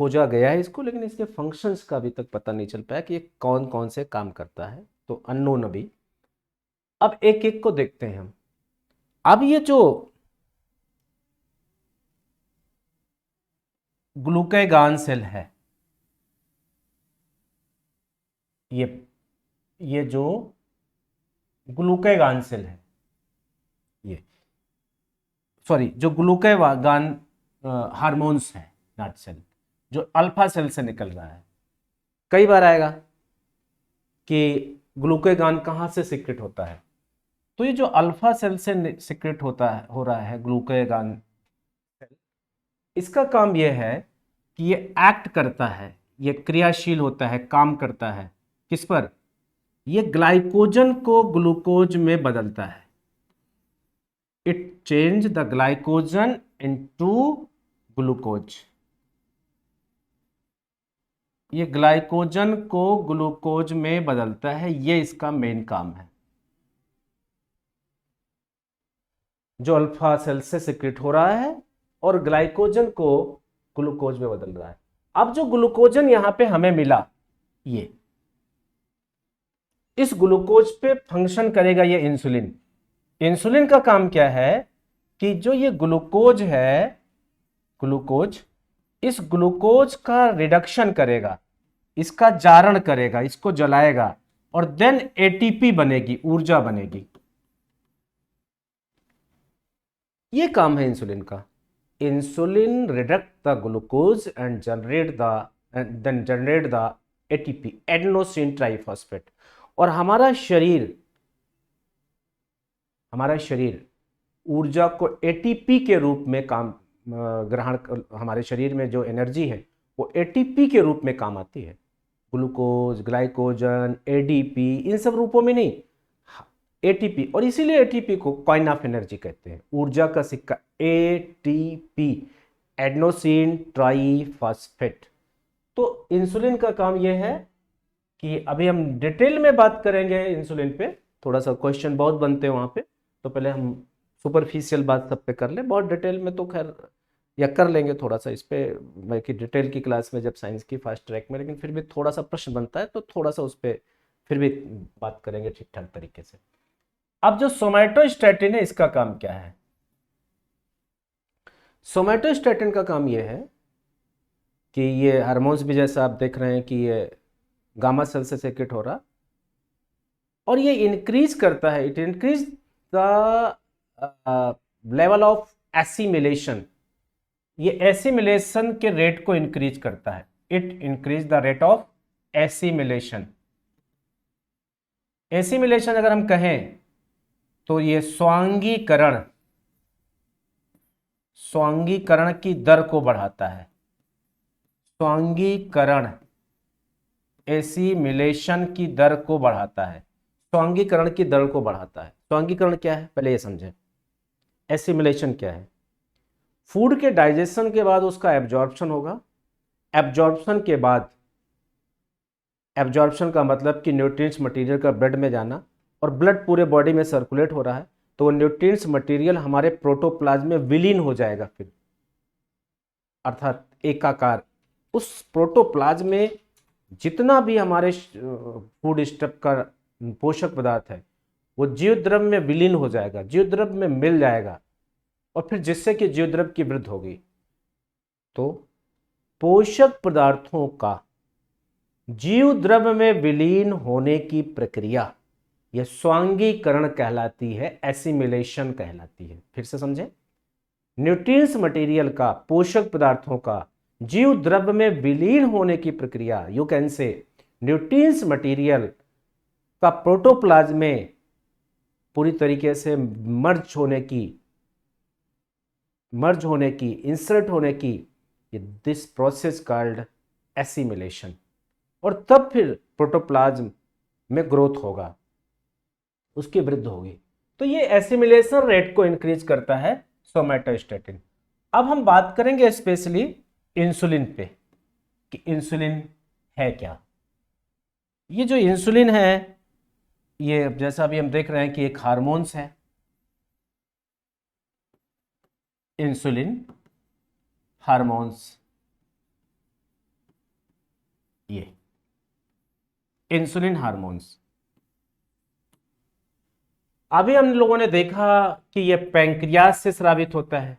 खोजा गया है इसको, लेकिन इसके फंक्शंस का अभी तक पता नहीं चल पाया कि ये कौन कौन से काम करता है, तो अननोन अभी। अब एक एक को देखते हैं हम। अब ये जो ग्लूकेगान सेल है, ये जो ग्लूकेगान सेल है, ये सॉरी जो ग्लूकेगान हार्मोन्स है, नॉट सेल, जो अल्फा सेल से निकल रहा है। कई बार आएगा कि ग्लूकेगान कहाँ से सिक्रेट होता है, तो ये जो अल्फा सेल से सिक्रेट हो रहा है ग्लूकेगान सेल, इसका काम यह है कि ये एक्ट करता है ये क्रियाशील होता है, काम करता है किस पर? ये ग्लाइकोजन को ग्लूकोज में बदलता है। It change the glycogen into glucose. ये ग्लाइकोजन को ग्लूकोज में बदलता है, ये इसका मेन काम है, जो अल्फा सेल से सिक्रेट हो रहा है और ग्लाइकोजन को ग्लूकोज में बदल रहा है। अब जो ग्लूकोजन यहां पे हमें मिला, ये इस ग्लूकोज पे फंक्शन करेगा ये इंसुलिन। इंसुलिन का काम क्या है कि जो ये ग्लूकोज है, ग्लूकोज, इस ग्लूकोज का रिडक्शन करेगा, इसका जारण करेगा, इसको जलाएगा और देन एटीपी बनेगी, ऊर्जा बनेगी। ये काम है इंसुलिन का। Insulin redact the glucose and generate the ATP, adenosine triphosphate. और हमारा शरीर ऊर्जा को एटीपी के रूप में काम ग्रहण, हमारे शरीर में जो एनर्जी है वो एटीपी के रूप में काम आती है। ग्लूकोज, ग्लाइकोजन, एडीपी, इन सब रूपों में नहीं, एटीपी। और इसीलिए एटीपी को कॉइन ऑफ एनर्जी कहते हैं, ऊर्जा का सिक्का, एटीपी, एडेनोसिन ट्राइफॉस्फेट। तो इंसुलिन का काम यह है कि अभी हम डिटेल में बात करेंगे इंसुलिन पे, थोड़ा सा क्वेश्चन बहुत बनते हैं वहां पे, तो पहले हम सुपरफिशियल बात सब पे कर ले, बहुत डिटेल में तो खैर या कर लेंगे थोड़ा सा इस पे, बाकी डिटेल की क्लास में जब साइंस की फास्ट ट्रैक में, लेकिन फिर भी थोड़ा सा प्रश्न बनता है तो थोड़ा सा उस पर फिर भी बात करेंगे ठीक ठाक तरीके से। अब जो सोमैटोस्टैटिन है, इसका काम क्या है? सोमैटोस्टैटिन का काम यह है कि ये हार्मोन्स भी जैसा आप देख रहे हैं कि ये गामा सेल से सेक्रेट हो रहा, और ये इंक्रीज करता है, it increase the level of assimilation. ये एसिमिलेशन के रेट को इंक्रीज करता है, it increase the rate of assimilation. Assimilation अगर हम कहें तो ये स्वांगीकरण की दर को बढ़ाता है। स्वांगीकरण, एसिमिलेशन की दर को बढ़ाता है, स्वांगीकरण की दर को बढ़ाता है। स्वांगीकरण क्या है पहले ये समझें, एसिमिलेशन क्या है? फूड के डाइजेशन के बाद उसका एब्जॉर्प्शन होगा। एब्जॉर्प्शन के बाद, एब्जॉर्प्शन का मतलब कि न्यूट्रिएंट्स मटेरियल का ब्लड में जाना, और ब्लड पूरे बॉडी में सर्कुलेट हो रहा है तो न्यूट्रिएंट्स मटेरियल हमारे प्रोटोप्लाज्म में विलीन हो जाएगा, फिर अर्थात एकाकार। उस प्रोटोप्लाज्म में जितना भी हमारे फूड स्टफ का पोषक पदार्थ है वो जीवद्रव्य में विलीन हो जाएगा, जीवद्रव्य में मिल जाएगा, और फिर जिससे कि जीवद्रव्य की वृद्धि होगी। तो पोषक पदार्थों का जीवद्रव्य में विलीन होने की प्रक्रिया यह स्वांगीकरण कहलाती है, एसिमिलेशन कहलाती है। फिर से समझें, न्यूट्रिएंट्स मटेरियल का, पोषक पदार्थों का जीव द्रव्य में विलीन होने की प्रक्रिया, you can say nutrients material का प्रोटोप्लाज्म में पूरी तरीके से मर्ज होने की, इंसर्ट होने की, दिस प्रोसेस कॉल्ड एसिमिलेशन। और तब फिर प्रोटोप्लाज्म में ग्रोथ होगा, उसकी वृद्धि होगी। तो ये एसिमिलेशन रेट को इंक्रीज करता है सोमैटोस्टैटिन। अब हम बात करेंगे स्पेशली इंसुलिन पे कि इंसुलिन है क्या। ये जो इंसुलिन है, ये जैसा अभी हम देख रहे हैं कि एक हार्मोन्स है, इंसुलिन हार्मोन्स, ये इंसुलिन हार्मोन्स। अभी हम लोगों ने देखा कि ये पैंक्रियाज से स्रावित होता है।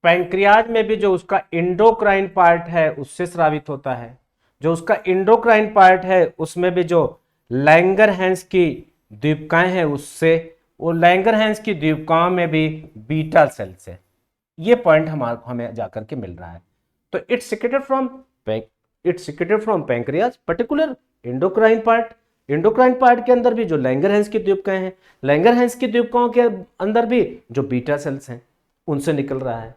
पैंक्रियाज में भी जो उसका इंडोक्राइन पार्ट है उससे स्रावित होता है। जो उसका इंडोक्राइन पार्ट है उसमें भी जो लैंगरहैंस की द्वीपकाएं हैं उससे, वो लैंगरहैंस की द्वीपकाओं में भी बीटा सेल से। ये पॉइंट हमें जाकर के मिल रहा है। तो it's secreted from pancreas, particular endocrine part. Endocrine part के अंदर भी जो लैंगरहैंस की द्वीपकाएं हैं, लैंगरहैंस की द्वीपकाओं के अंदर भी जो बीटा सेल्स हैं उनसे निकल रहा है।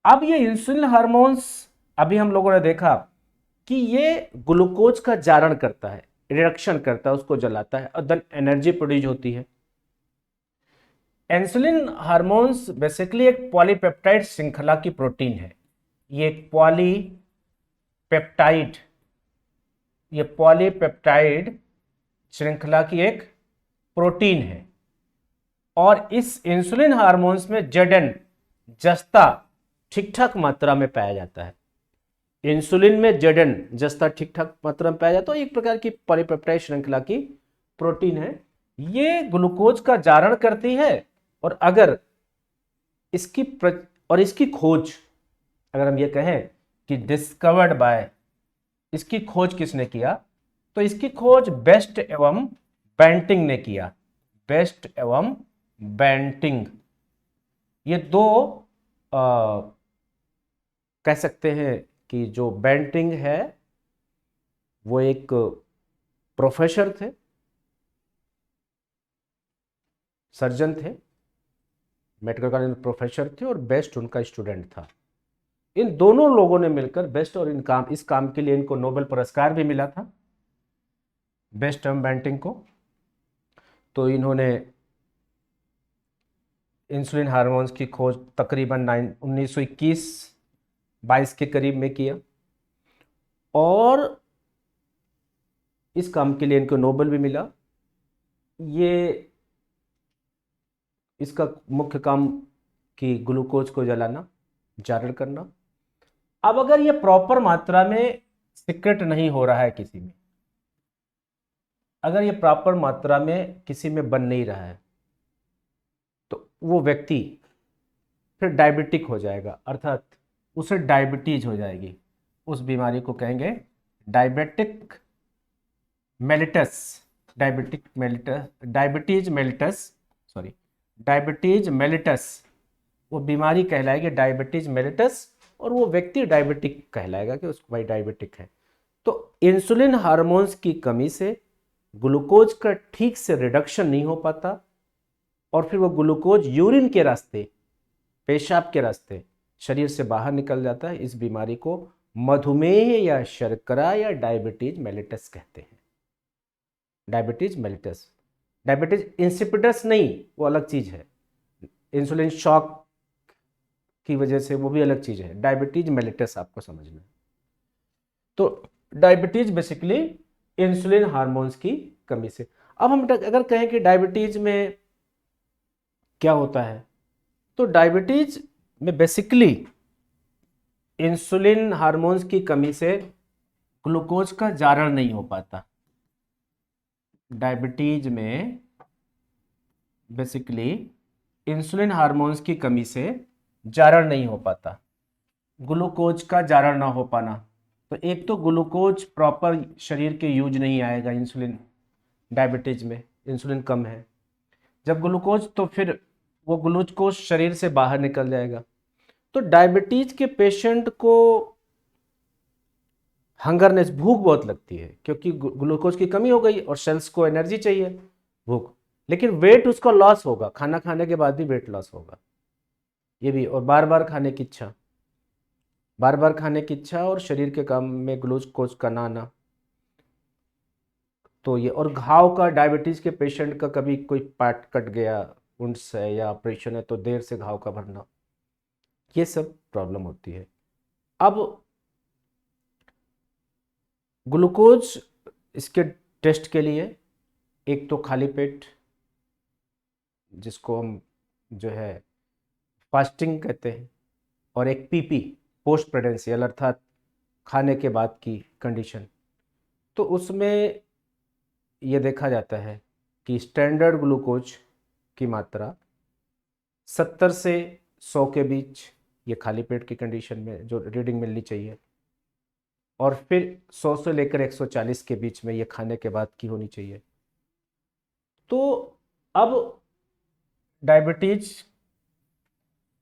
अब ये इंसुलिन हार्मोन्स, अभी हम लोगों ने देखा कि ये ग्लूकोज का जारण करता है, रिडक्शन करता है, उसको जलाता है और देन एनर्जी प्रोड्यूस होती है। इंसुलिन हार्मोन्स बेसिकली एक पॉलीपेप्टाइड श्रृंखला की प्रोटीन है। ये पॉलीपेप्टाइड श्रृंखला की एक प्रोटीन है और इस इंसुलिन हार्मोन्स में जेडन जस्ता ठीक ठाक मात्रा में पाया जाता है। इंसुलिन में जेडन जस्ता ठीक ठाक मात्रा में पाया जाता है। एक प्रकार की पॉलीपेप्टाइड श्रृंखला की प्रोटीन है। ये ग्लूकोज का जारण करती है और अगर इसकी खोज, अगर हम ये कहें कि डिस्कवर्ड बाय, इसकी खोज किसने किया, तो इसकी खोज बेस्ट एवं बेंटिंग ने किया। बेस्ट एवं बेंटिंग, ये दो कह सकते हैं कि जो बेंटिंग है वो एक प्रोफेसर थे, सर्जन थे, मेडिकल कॉलेज में प्रोफेसर थे और बेस्ट उनका स्टूडेंट था। इन दोनों लोगों ने मिलकर बेस्ट और इस काम के लिए इनको नोबेल पुरस्कार भी मिला था, बेस्ट एवं बेंटिंग को। तो इन्होंने इंसुलिन हार्मोन्स की खोज तकरीबन 1921-22 के करीब में किया और इस काम के लिए इनको नोबेल भी मिला। ये इसका मुख्य काम कि ग्लूकोज को जलाना, जारण करना। अब अगर ये प्रॉपर मात्रा में सिक्रेट नहीं हो रहा है किसी में, अगर ये प्रॉपर मात्रा में किसी में बन नहीं रहा है, तो वो व्यक्ति फिर डायबिटिक हो जाएगा, अर्थात उसे डायबिटीज हो जाएगी। उस बीमारी को कहेंगे डायबिटीज मेलिटस। वो बीमारी कहलाएगी डायबिटीज मेलिटस और वो व्यक्ति डायबिटिक कहलाएगा कि उसको भाई डायबिटिक है। तो इंसुलिन हार्मोन्स की कमी से ग्लूकोज का ठीक से रिडक्शन नहीं हो पाता और फिर वो ग्लूकोज यूरिन के रास्ते, पेशाब के रास्ते शरीर से बाहर निकल जाता है। इस बीमारी को मधुमेह या शर्करा या डायबिटीज मेलिटस कहते हैं। डायबिटीज मेलिटस, डायबिटीज इंसिपिडस नहीं, वो अलग चीज है। इंसुलिन शॉक की वजह से वो भी अलग चीज है। डायबिटीज मेलिटस आपको समझना है। तो डायबिटीज बेसिकली इंसुलिन हार्मोन्स की कमी से। अब हम अगर कहें कि डायबिटीज में क्या होता है, तो डायबिटीज में बेसिकली इंसुलिन हार्मोन्स की कमी से ग्लूकोज का जारण नहीं हो पाता। डायबिटीज में बेसिकली इंसुलिन हार्मोन्स की कमी से जारण नहीं हो पाता, ग्लूकोज का जारण ना हो पाना। तो एक तो ग्लूकोज प्रॉपर शरीर के यूज नहीं आएगा, इंसुलिन डायबिटीज में इंसुलिन कम है। जब ग्लूकोज, तो फिर वो ग्लूकोज शरीर से बाहर निकल जाएगा। तो डायबिटीज के पेशेंट को हंगरनेस, भूख बहुत लगती है क्योंकि ग्लूकोज की कमी हो गई और सेल्स को एनर्जी चाहिए, भूख। लेकिन वेट उसका लॉस होगा, खाना खाने के बाद भी वेट लॉस होगा ये भी, और बार बार खाने की इच्छा, बार बार खाने की इच्छा और शरीर के काम में ग्लूकोज का ना आना। तो ये, और घाव का, डायबिटीज के पेशेंट का कभी कोई पार्ट कट गया वुंड से या ऑपरेशन है तो देर से घाव का भरना, ये सब प्रॉब्लम होती है। अब ग्लूकोज इसके टेस्ट के लिए एक तो खाली पेट, जिसको हम जो है फास्टिंग कहते हैं, और एक पीपी, पोस्ट प्रेडेंशियल, अर्थात खाने के बाद की कंडीशन। तो उसमें ये देखा जाता है कि स्टैंडर्ड ग्लूकोज की मात्रा 70 से 100 के बीच, ये खाली पेट की कंडीशन में जो रीडिंग मिलनी चाहिए, और फिर 100 से लेकर 140 के बीच में ये खाने के बाद की होनी चाहिए। तो अब डायबिटीज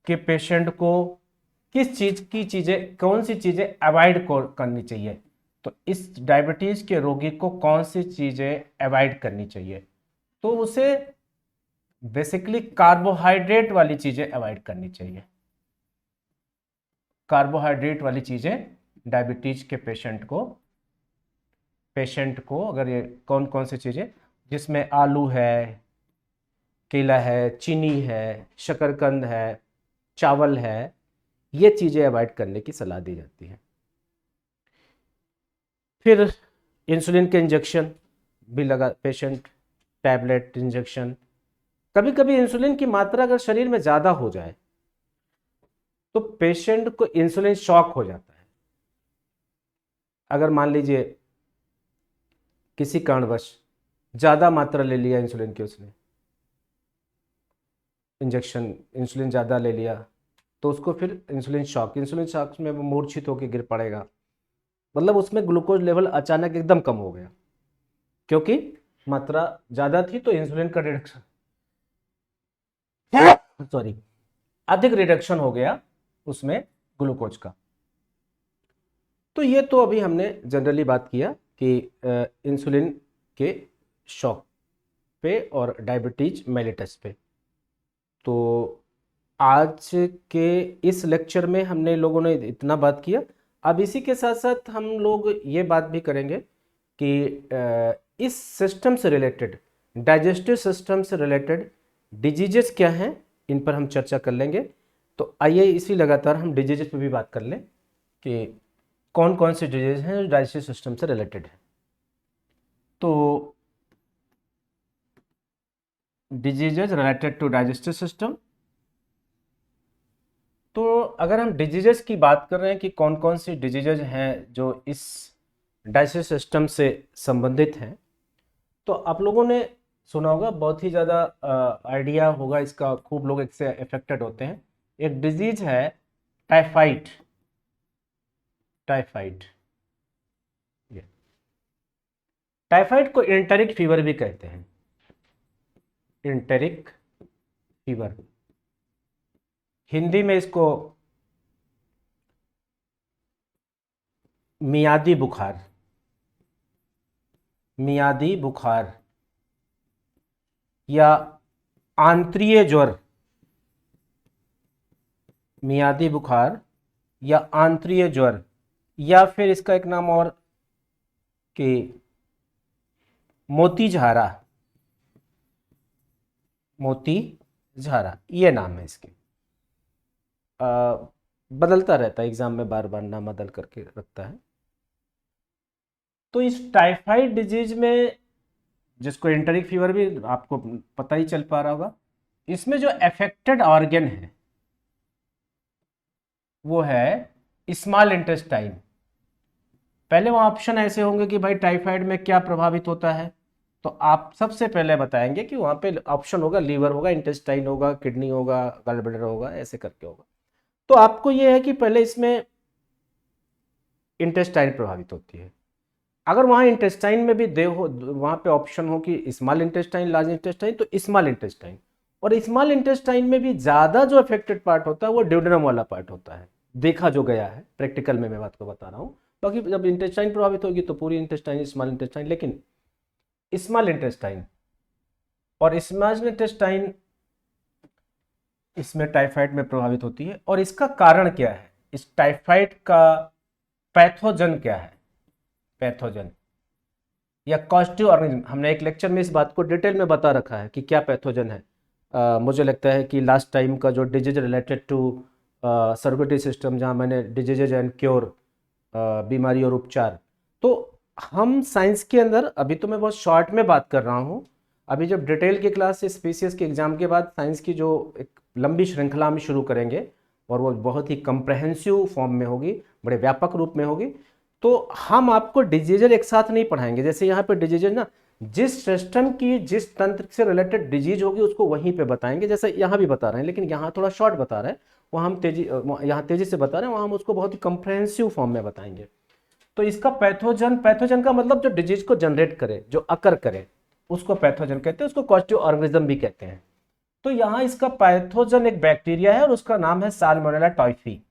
के पेशेंट को किस चीज़ की चीज़ें, कौन सी चीज़ें अवॉइड करनी चाहिए, तो इस डायबिटीज के रोगी को कौन सी चीज़ें अवॉइड करनी चाहिए, तो उसे बेसिकली कार्बोहाइड्रेट वाली चीज़ें अवॉइड करनी चाहिए। कार्बोहाइड्रेट वाली चीज़ें डायबिटीज के पेशेंट को अगर ये कौन कौन सी चीज़ें जिसमें आलू है, केला है, चीनी है, शकरकंद है, चावल है, ये चीज़ें अवॉइड करने की सलाह दी जाती है। फिर इंसुलिन के इंजेक्शन भी लगा पेशेंट, टैबलेट इंजेक्शन। कभी कभी इंसुलिन की मात्रा अगर शरीर में ज़्यादा हो जाए तो पेशेंट को इंसुलिन शॉक हो जाता है। अगर मान लीजिए किसी कारणवश ज़्यादा मात्रा ले लिया इंसुलिन की, उसने इंजेक्शन इंसुलिन ज़्यादा ले लिया तो उसको फिर इंसुलिन शॉक में वो मूर्छित होकर गिर पड़ेगा। मतलब उसमें ग्लूकोज लेवल अचानक एकदम कम हो गया, क्योंकि मात्रा ज़्यादा थी तो इंसुलिन का रिडक्शन अधिक रिडक्शन हो गया उसमें ग्लूकोज का। तो ये तो अभी हमने जनरली बात किया कि इंसुलिन के शॉक पे और डायबिटीज मेलिटस पे। तो आज के इस लेक्चर में हमने लोगों ने इतना बात किया। अब इसी के साथ साथ हम लोग ये बात भी करेंगे कि इस सिस्टम से रिलेटेड, डाइजेस्टिव सिस्टम से रिलेटेड डिजीजेस क्या हैं, इन पर हम चर्चा कर लेंगे। तो आइए इसी लगातार हम डिजीजेस पे भी बात कर लें कि कौन कौन से डिजीज हैं जो डाइजेस्टिव सिस्टम से रिलेटेड हैं। तो diseases related to digestive system, तो अगर हम डिजीजेस की बात कर रहे हैं कि कौन कौन सी डिजीजेज हैं जो इस डाइजेस्टिव सिस्टम से संबंधित हैं, तो आप लोगों ने सुना होगा, बहुत ही ज़्यादा आइडिया होगा इसका, खूब लोग इससे अफेक्टेड होते हैं। एक डिजीज है टाइफाइड। टाइफाइड को एंटेरिक फीवर भी कहते हैं, एंटेरिक फीवर। हिंदी में इसको मियादी बुखार या आंत्रिय ज्वर, मियादी बुखार या आंत्रिय ज्वर, या फिर इसका एक नाम और कि मोती झारा, ये नाम है इसके। बदलता रहता है, एग्जाम में बार बार नाम बदल करके रखता है। तो इस टाइफाइड डिजीज में, जिसको एंटेरिक फीवर भी आपको पता ही चल पा रहा होगा, इसमें जो अफेक्टेड ऑर्गन है वो है स्मॉल इंटेस्टाइन। पहले वहाँ ऑप्शन ऐसे होंगे कि भाई टाइफाइड में क्या प्रभावित होता है, तो आप सबसे पहले बताएंगे कि वहाँ पे ऑप्शन होगा लीवर होगा, इंटेस्टाइन होगा, किडनी होगा, गॉल ब्लैडर होगा, ऐसे करके होगा। तो आपको ये है कि पहले इसमें इंटेस्टाइन प्रभावित होती है। अगर वहाँ इंटेस्टाइन में भी वहाँ पे ऑप्शन हो कि स्मॉल इंटेस्टाइन, लार्ज इंटेस्टाइन, तो स्मॉल इंटेस्टाइन। और स्मॉल इंटेस्टाइन में भी ज़्यादा जो अफेक्टेड पार्ट होता है वो ड्यूडेनम वाला पार्ट होता है, देखा जो गया है प्रैक्टिकल में, मैं बात को बता रहा हूँ। बाकी जब इंटेस्टाइन प्रभावित होगी तो पूरी इंटेस्टाइन, स्मॉल इंटेस्टाइन, लेकिन स्मॉल इंटेस्टाइन और स्मॉल इंटेस्टाइन इसमें टाइफाइड में प्रभावित होती है। और इसका कारण क्या है, इस टाइफाइड का पैथोजन क्या है, पैथोजन या कॉस्टिव ऑर्गेनिज्म। हमने एक लेक्चर में इस बात को डिटेल में बता रखा है कि क्या पैथोजन है। मुझे लगता है कि लास्ट टाइम का जो disease related to circulatory system, जहाँ मैंने डिजीजेज एंड क्योर, बीमारी और उपचार, तो हम साइंस के अंदर, अभी तो मैं बहुत शॉर्ट में बात कर रहा हूँ, अभी जब डिटेल की क्लास स्पीसीज के एग्जाम के बाद साइंस की जो एक लंबी श्रृंखला में शुरू करेंगे, और वो बहुत ही कंप्रहेंसिव फॉर्म में होगी, बड़े व्यापक रूप में होगी, तो हम आपको डिजीजल एक साथ नहीं पढ़ाएंगे। जैसे यहाँ पे डिजीजल ना, जिस सिस्टम की, जिस तंत्र से रिलेटेड डिजीज होगी उसको वहीं पे बताएंगे, जैसे यहाँ भी बता रहे हैं, लेकिन यहाँ थोड़ा शॉर्ट बता रहे हैं, वहाँ हम यहाँ तेजी से बता रहे हैं, वहाँ हम उसको बहुत ही कंप्रहेंसिव फॉर्म में बताएंगे। तो इसका पैथोजन का मतलब जो डिजीज को जनरेट करे, जो अकर करे, उसको पैथोजन कहते हैं, उसको कॉस्टिव ऑर्गेनिज्म भी कहते हैं। तो यहाँ इसका पैथोजन एक बैक्टीरिया है और उसका नाम है साल्मोनेला टाइफी।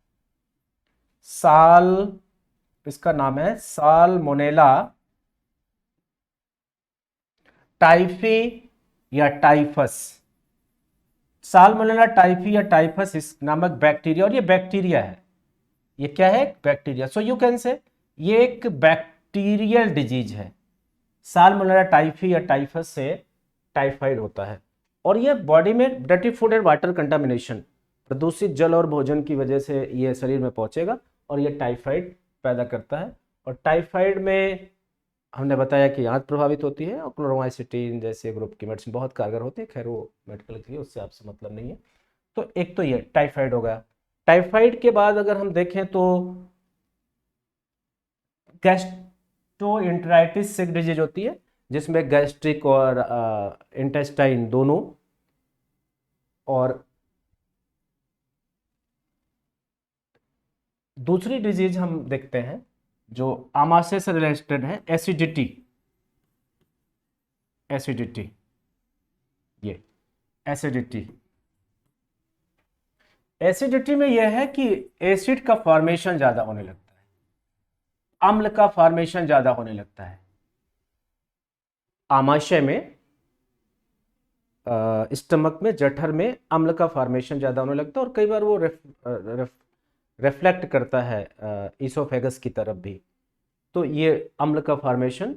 इसका नाम है साल्मोनेला टाइफी या टाइफस। साल्मोनेला टाइफी या टाइफस इस नामक बैक्टीरिया, और ये बैक्टीरिया है, ये क्या है? Bacteria. So you can say ये एक बैक्टीरियल डिजीज है। साल्मोनेला टाइफी या टाइफस से टाइफाइड होता है, और ये बॉडी में dirty food and water contamination, प्रदूषित जल और भोजन की वजह से ये शरीर में पहुंचेगा और ये टाइफाइड पैदा करता है। और टाइफाइड में हमने बताया कि आंत प्रभावित होती है, और क्लोरोमाइसिटीन जैसे ग्रुप की मेडिसिन बहुत कारगर होती है। खैर वो मेडिकल के लिए, उससे आपसे मतलब नहीं है। तो एक तो ये टाइफाइड हो गया। टाइफाइड के बाद अगर हम देखें तो गैस्ट्रोएंटेराइटिस एक डिजीज होती है, जिसमें गैस्ट्रिक और इंटेस्टाइन दोनों, और दूसरी डिजीज हम देखते हैं जो आमाशय से रिलेटेड है, एसिडिटी। एसिडिटी, ये एसिडिटी। एसिडिटी में यह है कि एसिड का फॉर्मेशन ज्यादा होने लगता है, अम्ल का फॉर्मेशन ज्यादा होने लगता है आमाशय में, स्टमक में, जठर में अम्ल का फॉर्मेशन ज़्यादा होने लगता है, और कई बार वो रिफ्लेक्ट करता है ईसोफेगस की तरफ भी। तो ये अम्ल का फॉर्मेशन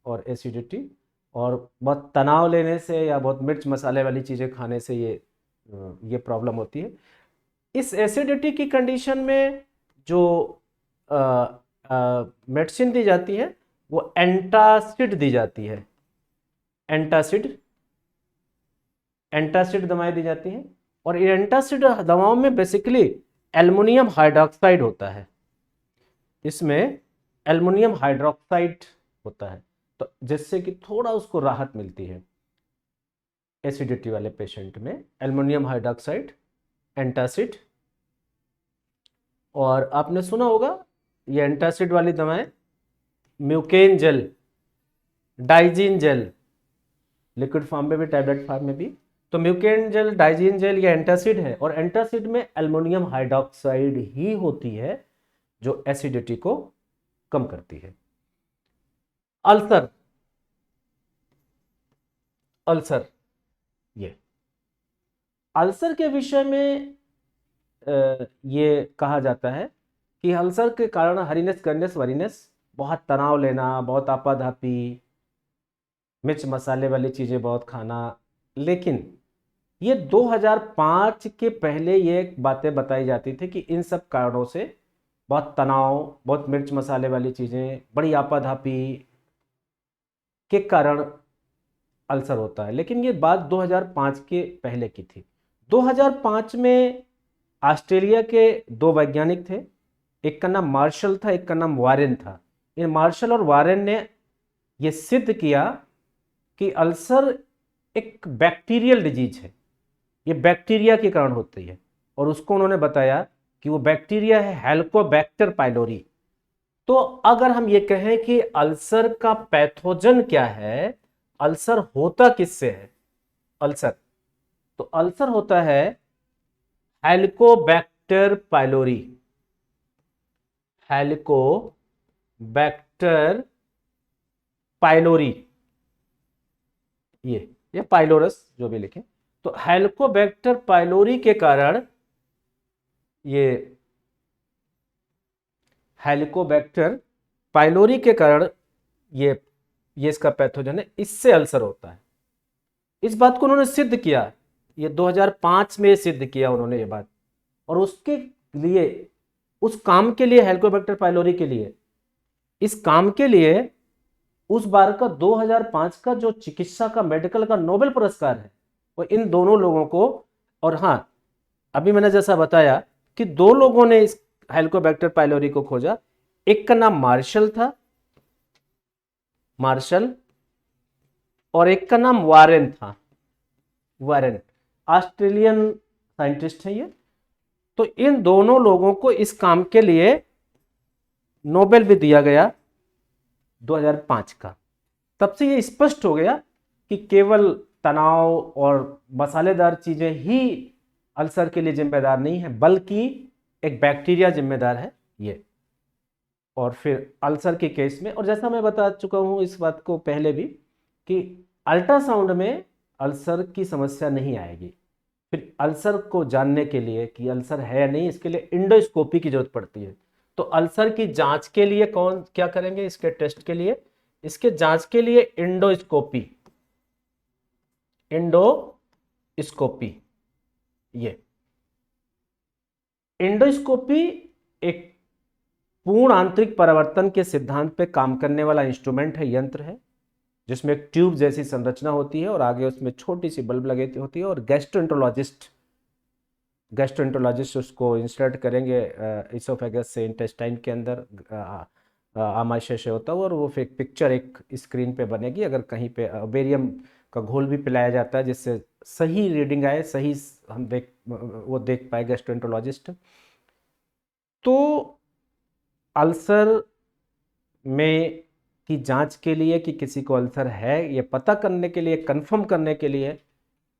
और एसिडिटी, और बहुत तनाव लेने से या बहुत मिर्च मसाले वाली चीज़ें खाने से ये प्रॉब्लम होती है। इस एसिडिटी की कंडीशन में जो मेडिसिन दी जाती है वो एंटासिड दी जाती है। एंटासिड, एंटासिड दवाएं दी जाती हैं, और ये एंटासिड दवाओं में बेसिकली एल्युमिनियम हाइड्रोक्साइड होता है। इसमें एल्युमिनियम हाइड्रोक्साइड होता है, तो जिससे कि थोड़ा उसको राहत मिलती है एसिडिटी वाले पेशेंट में। Aluminium hydroxide, antacid. और आपने सुना होगा ये एंटासिड वाली दवाएं Mucaine gel, Digene gel, liquid form में भी, टैबलेट फॉर्म में भी। तो म्यूकेन जेल, डाइजीन जेल ये एंटासिड है, और एंटासिड में एल्युमिनियम हाइड्रोक्साइड ही होती है जो एसिडिटी को कम करती है। अल्सर, अल्सर, ये अल्सर के विषय में ये कहा जाता है कि अल्सर के कारण हरीनेस, गरनेस, वरीनेस, बहुत तनाव लेना, बहुत आपाधापी, मिर्च मसाले वाली चीज़ें बहुत खाना। लेकिन ये 2005 के पहले ये बातें बताई जाती थी कि इन सब कारणों से बहुत तनाव, बहुत मिर्च मसाले वाली चीज़ें, बड़ी आपाधापी के कारण अल्सर होता है। लेकिन ये बात 2005 के पहले की थी। 2005 में ऑस्ट्रेलिया के दो वैज्ञानिक थे, एक का नाम मार्शल था, एक का नाम वारेन था। इन मार्शल और वारेन ने यह सिद्ध किया कि अल्सर एक बैक्टीरियल डिजीज है, ये बैक्टीरिया के कारण होती है, और उसको उन्होंने बताया कि वो बैक्टीरिया है हेलिकोबैक्टर पाइलोरी। तो अगर हम ये कहें कि अल्सर का पैथोजन क्या है, अल्सर होता किससे है? अल्सर, तो अल्सर होता है हेलिकोबैक्टर पाइलोरी। हेलिकोबैक्टर पाइलोरी, ये पाइलोरस जो भी लिखें। तो हेलिकोबैक्टर पाइलोरी के कारण, ये हेलिकोबैक्टर पाइलोरी के कारण ये इसका पैथोजन है, इससे अल्सर होता है। इस बात को उन्होंने सिद्ध किया, ये 2005 में सिद्ध किया उन्होंने ये बात। और उसके लिए, उस काम के लिए, हेलिकोबैक्टर पाइलोरी के लिए, इस काम के लिए उस बार का 2005 का जो चिकित्सा का, मेडिकल का नोबेल पुरस्कार है, वो इन दोनों लोगों को। और हाँ, अभी मैंने जैसा बताया कि दो लोगों ने इस हेलिकोबैक्टर पाइलोरी को खोजा, एक का नाम मार्शल था, मार्शल, और एक का नाम वारेन था, वारेन। ऑस्ट्रेलियन साइंटिस्ट है ये। तो इन दोनों लोगों को इस काम के लिए नोबेल भी दिया गया 2005 का। तब से ये स्पष्ट हो गया कि केवल तनाव और मसालेदार चीजें ही अल्सर के लिए जिम्मेदार नहीं है, बल्कि एक बैक्टीरिया जिम्मेदार है ये। और फिर अल्सर के केस में, और जैसा मैं बता चुका हूं इस बात को पहले भी, कि अल्ट्रासाउंड में अल्सर की समस्या नहीं आएगी, फिर अल्सर को जानने के लिए कि अल्सर है या नहीं, इसके लिए इंडोस्कोपी की जरूरत पड़ती है। तो अल्सर की जांच के लिए कौन क्या करेंगे, इसके टेस्ट के लिए, इसके जांच के लिए इंडोस्कोपी, इंडोस्कोपी। ये इंडोस्कोपी एक पूर्ण आंतरिक परावर्तन के सिद्धांत पे काम करने वाला इंस्ट्रूमेंट है, यंत्र है, जिसमें एक ट्यूब जैसी संरचना होती है और आगे उसमें छोटी सी बल्ब लगी होती है, और गैस्ट्रोएंटरोलॉजिस्ट उसको इंसर्ट करेंगे इसोफेगस से इंटेस्टाइन के अंदर, आमाशय से होता है, और वो फिर पिक्चर एक स्क्रीन पे बनेगी। अगर कहीं पे बेरियम का घोल भी पिलाया जाता है जिससे सही रीडिंग आए, सही हम वो देख पाए गैस्ट्रोएंटरोलॉजिस्ट। तो अल्सर में की जांच के लिए कि किसी को अल्सर है ये पता करने के लिए, कंफर्म करने के लिए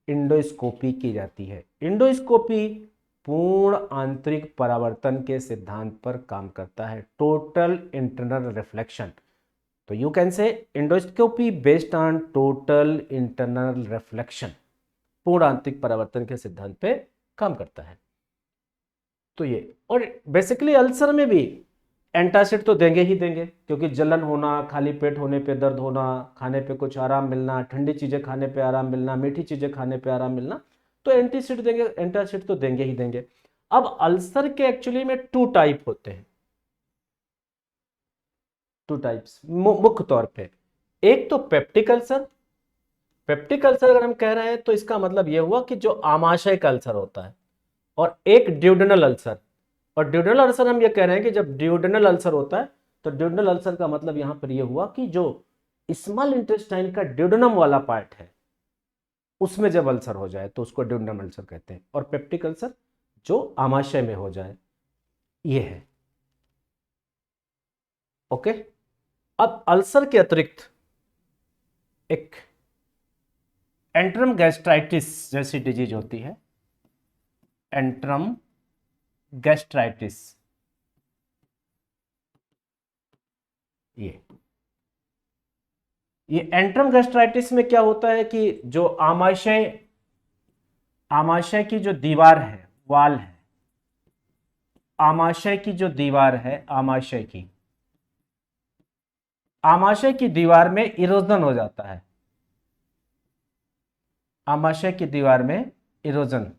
इंडोस्कोपी की जाती है। इंडोस्कोपी पूर्ण आंतरिक परावर्तन के सिद्धांत पर काम करता है, टोटल इंटरनल रिफ्लेक्शन। तो you can say endoscopy based on total internal reflection, पूर्ण आंतरिक परावर्तन के सिद्धांत पे काम करता है। तो ये, और बेसिकली अल्सर में भी एंटासिड तो देंगे ही देंगे, क्योंकि जलन होना, खाली पेट होने पे दर्द होना, खाने पे कुछ आराम मिलना, ठंडी चीजें खाने पे आराम मिलना, मीठी चीजें खाने पे आराम मिलना, तो एंटासिड देंगे, एंटासिड तो देंगे ही देंगे। अब अल्सर के एक्चुअली में 2 टाइप होते हैं, 2 टाइप्स मुख्य तौर पे। एक तो पेप्टिक अल्सर। पेप्टिक अल्सर अगर हम कह रहे हैं तो इसका मतलब यह हुआ कि जो आमाशय का अल्सर होता है, और एक ड्यूडेनल अल्सर। और ड्यूडेनल अल्सर हम ये कह रहे हैं कि जब ड्यूडेनल अल्सर होता है तो ड्यूडेनल अल्सर का मतलब यहां पर यह हुआ कि जो स्मॉल इंटेस्टाइन का ड्यूडेनम वाला पार्ट है उसमें जब अल्सर हो जाए तो उसको ड्यूडेनम अल्सर कहते हैं, और पेप्टिक अल्सर जो आमाशय में हो जाए, ये है। ओके। अब अल्सर के अतिरिक्त एक एंट्रम गैस्ट्राइटिस जैसी डिजीज होती है, एंट्रम गैस्ट्राइटिस। ये एंट्रम गैस्ट्राइटिस में क्या होता है कि जो आमाशय की जो दीवार है, वाल है, आमाशय की जो दीवार है, आमाशय की दीवार में इरोजन हो जाता है। आमाशय की दीवार में इरोजन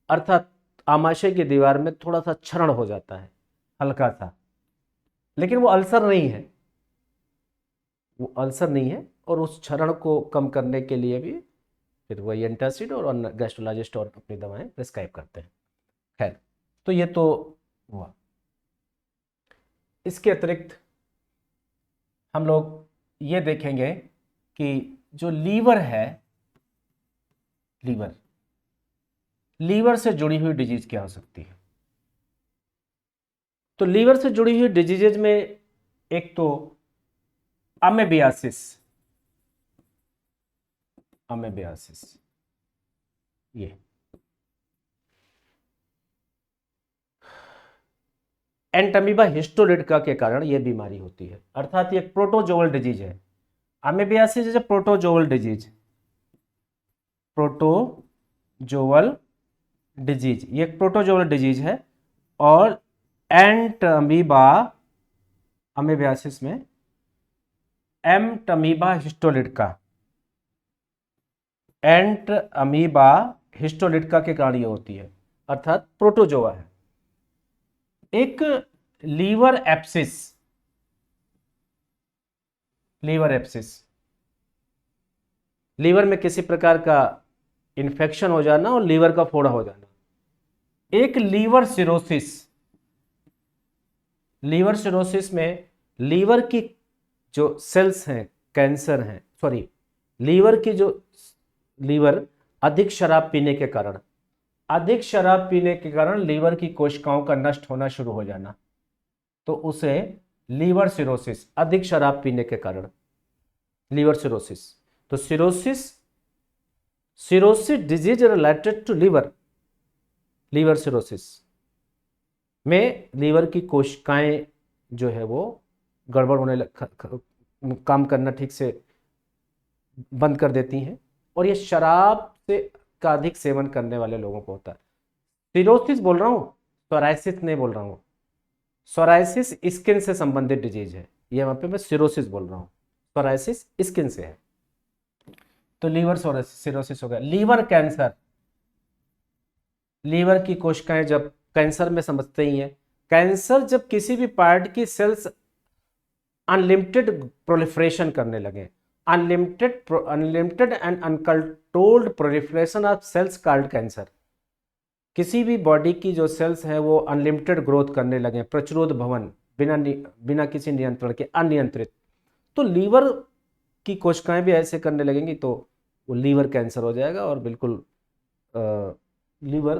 अर्थात आमाशय की दीवार में थोड़ा सा क्षरण हो जाता है, हल्का सा, लेकिन वो अल्सर नहीं है, वो अल्सर नहीं है। और उस क्षरण को कम करने के लिए भी फिर वही एंटासिड और गैस्ट्रोलॉजिस्ट और अपनी दवाएं प्रिस्क्राइब करते हैं। खैर, तो ये तो हुआ। इसके अतिरिक्त हम लोग ये देखेंगे कि जो लीवर है, लीवर से जुड़ी हुई डिजीज क्या हो सकती है। तो लीवर से जुड़ी हुई डिजीजेज में एक तो अमेबियासिस, ये एंटमीबा हिस्टोरिटिका के कारण यह बीमारी होती है, अर्थात ये प्रोटोजोअल डिजीज है। Amoebiasis is a protozoal disease, protozoal disease, ये एक प्रोटोजोअल डिजीज है। और एंटमीबा, अमेबियासिस में एंटमीबा हिस्टोरिटिका, एंटमीबा हिस्टोरिटिका के कारण ये होती है, अर्थात प्रोटोजोआ है। एक लीवर एप्सिस, लीवर में किसी प्रकार का इन्फेक्शन हो जाना और लीवर का फोड़ा हो जाना। एक लीवर सिरोसिस में लीवर की जो सेल्स हैं, कैंसर हैं, सॉरी, लीवर अधिक शराब पीने के कारण लीवर की कोशिकाओं का नष्ट होना शुरू हो जाना, तो उसे लीवर सिरोसिस, अधिक शराब पीने के कारण लीवर सिरोसिस। तो cirrhosis disease related to liver cirrhosis में लीवर की कोशिकाएं जो है वो गड़बड़ होने काम करना ठीक से बंद कर देती हैं, और ये शराब से का अधिक सेवन करने वाले लोगों को होता है। सिरोसिस बोल रहा हूँ, सोराइसिस नहीं बोल रहा हूँ। सोराइसिस स्किन से संबंधित डिजीज है, ये वहां पे मैं सिरोसिस बोल रहा हूँ, सोराइसिस स्किन से है। तो लीवर सिरोसिस हो गया। लीवर कैंसर, लीवर की कोशिकाएं जब कैंसर में समझते ही है, कैंसर जब किसी भी पार्ट की सेल्स अनलिमिटेड प्रोलिफरेशन करने लगे, unlimited and uncontrolled proliferation of cells called cancer. किसी भी बॉडी की जो सेल्स है वो अनलिमिटेड ग्रोथ करने लगे, प्रचुर भवन, बिना किसी नियंत्रण के, अनियंत्रित, तो लीवर की कोशिकाएं भी ऐसे करने लगेंगी तो वो लीवर कैंसर हो जाएगा और बिल्कुल लीवर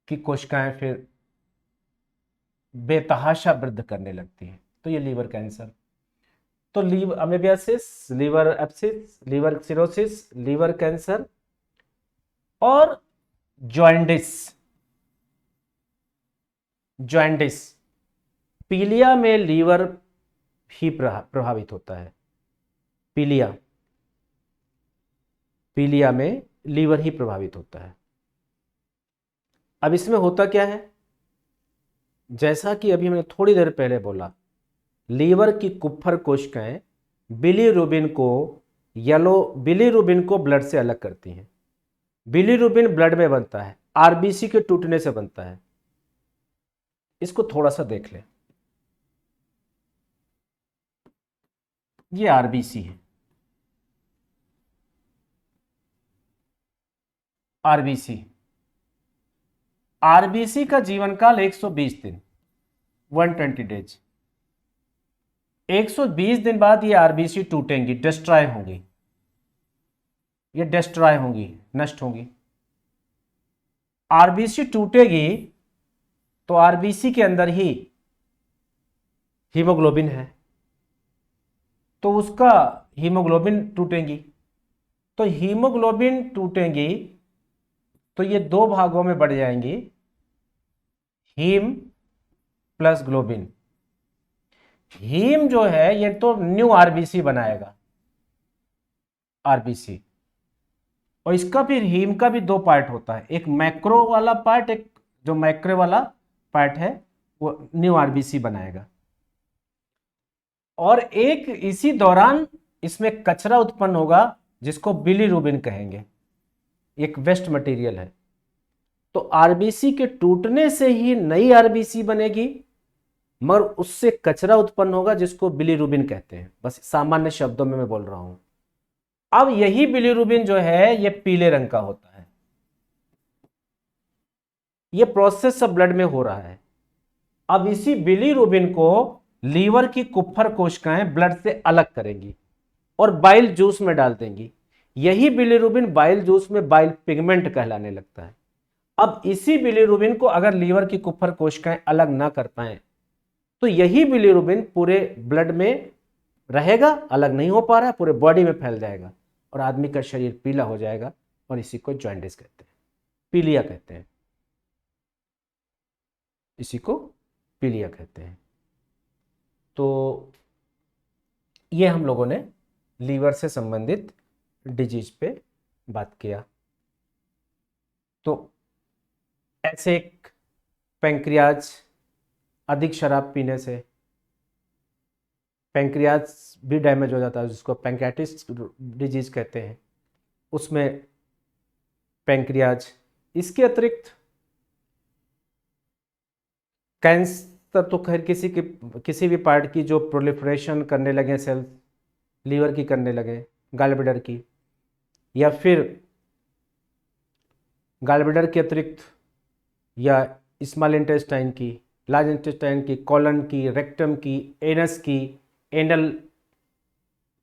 की कोशिकाएं फिर बेतहाशा वृद्धि करने लगती हैं, तो ये लीवर कैंसर। तो liver amoebiasis, liver abscess, liver cirrhosis, liver cancer और जॉइंडिस। जॉइंडिस, पीलिया में लीवर ही प्रभावित होता है। पीलिया, पीलिया में लीवर ही प्रभावित होता है। अब इसमें होता क्या है, जैसा कि अभी मैंने थोड़ी देर पहले बोला, लीवर की कुप्फर कोशिकाएं बिलीरुबिन को ब्लड से अलग करती हैं। बिलीरुबिन ब्लड में बनता है, आरबीसी के टूटने से बनता है। इसको थोड़ा सा देख लें, ये आरबीसी है, आरबीसी। आरबीसी का जीवन काल 120 दिन, 120 डेज। 120 दिन बाद ये आरबीसी टूटेंगी, डिस्ट्रॉय होंगी, ये डिस्ट्रॉय होंगी, नष्ट होंगी। आरबीसी टूटेगी तो आरबीसी के अंदर ही हीमोग्लोबिन है, तो उसका हीमोग्लोबिन टूटेंगी। तो हीमोग्लोबिन टूटेंगी तो ये दो भागों में बढ़ जाएंगी, हीम प्लस ग्लोबिन। हीम जो है ये तो न्यू आरबीसी बनाएगा, आरबीसी। और इसका फिर हीम का भी दो पार्ट होता है, एक मैक्रो वाला पार्ट, एक जो मैक्रो वाला पार्ट है वो न्यू आरबीसी बनाएगा। और एक इसी दौरान इसमें कचरा उत्पन्न होगा जिसको बिलीरुबिन कहेंगे, एक वेस्ट मटेरियल है। तो आरबीसी के टूटने से ही नई आरबीसी बनेगी, मगर उससे कचरा उत्पन्न होगा जिसको बिलीरुबिन कहते हैं। बस सामान्य शब्दों में मैं बोल रहा हूं। अब यही बिलीरुबिन जो है ये पीले रंग का होता है, ये प्रोसेस सब ब्लड में हो रहा है। अब इसी बिलीरुबिन को लीवर की कुप्फर कोशिकाएं ब्लड से अलग करेंगी और बाइल जूस में डाल देंगी। यही बिलीरुबिन बाइल जूस में बाइल पिगमेंट कहलाने लगता है। अब इसी बिलीरुबिन को अगर लीवर की कुप्फर कोशिकाएं अलग ना कर पाए तो यही बिलीरुबिन पूरे ब्लड में रहेगा, अलग नहीं हो पा रहा है, पूरे बॉडी में फैल जाएगा और आदमी का शरीर पीला हो जाएगा और इसी को जॉइंडिस कहते हैं, पीलिया कहते हैं, इसी को पीलिया कहते हैं। तो ये हम लोगों ने लीवर से संबंधित डिजीज पे बात किया। तो ऐसे एक पैंक्रियाज, अधिक शराब पीने से पैंक्रियाज भी डैमेज हो जाता है, जिसको पैंक्रियाटिस डिजीज कहते हैं, उसमें पैंक्रियाज। इसके अतिरिक्त कैंसर तो खैर किसी भी पार्ट की जो प्रोलिफरेशन करने लगे सेल्स, लीवर की करने लगे, गॉल ब्लैडर की, या फिर गॉल ब्लैडर के अतिरिक्त या स्मॉल इंटेस्टाइन की, लार्ज इंटेस्टाइन की, कॉलन की, रेक्टम की, एनस की, एनल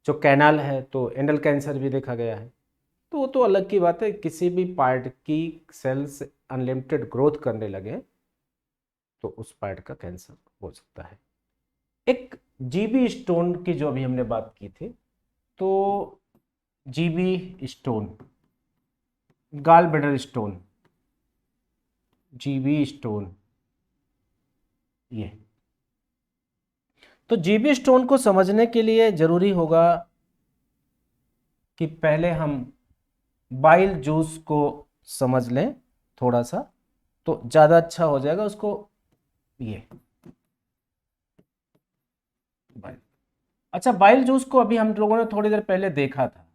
जो कैनाल है, तो एनल कैंसर भी देखा गया है। तो वो तो अलग की बात है, किसी भी पार्ट की सेल्स अनलिमिटेड ग्रोथ करने लगे तो उस पार्ट का कैंसर हो सकता है। एक जीबी स्टोन की जो अभी हमने बात की थी, तो GB stone, gall bladder stone, GB stone, ये तो जीबी स्टोन को समझने के लिए जरूरी होगा कि पहले हम बाइल जूस को समझ लें थोड़ा सा, तो ज़्यादा अच्छा हो जाएगा उसको। ये बाइल, अच्छा बाइल जूस को अभी हम लोगों ने थोड़ी देर पहले देखा था,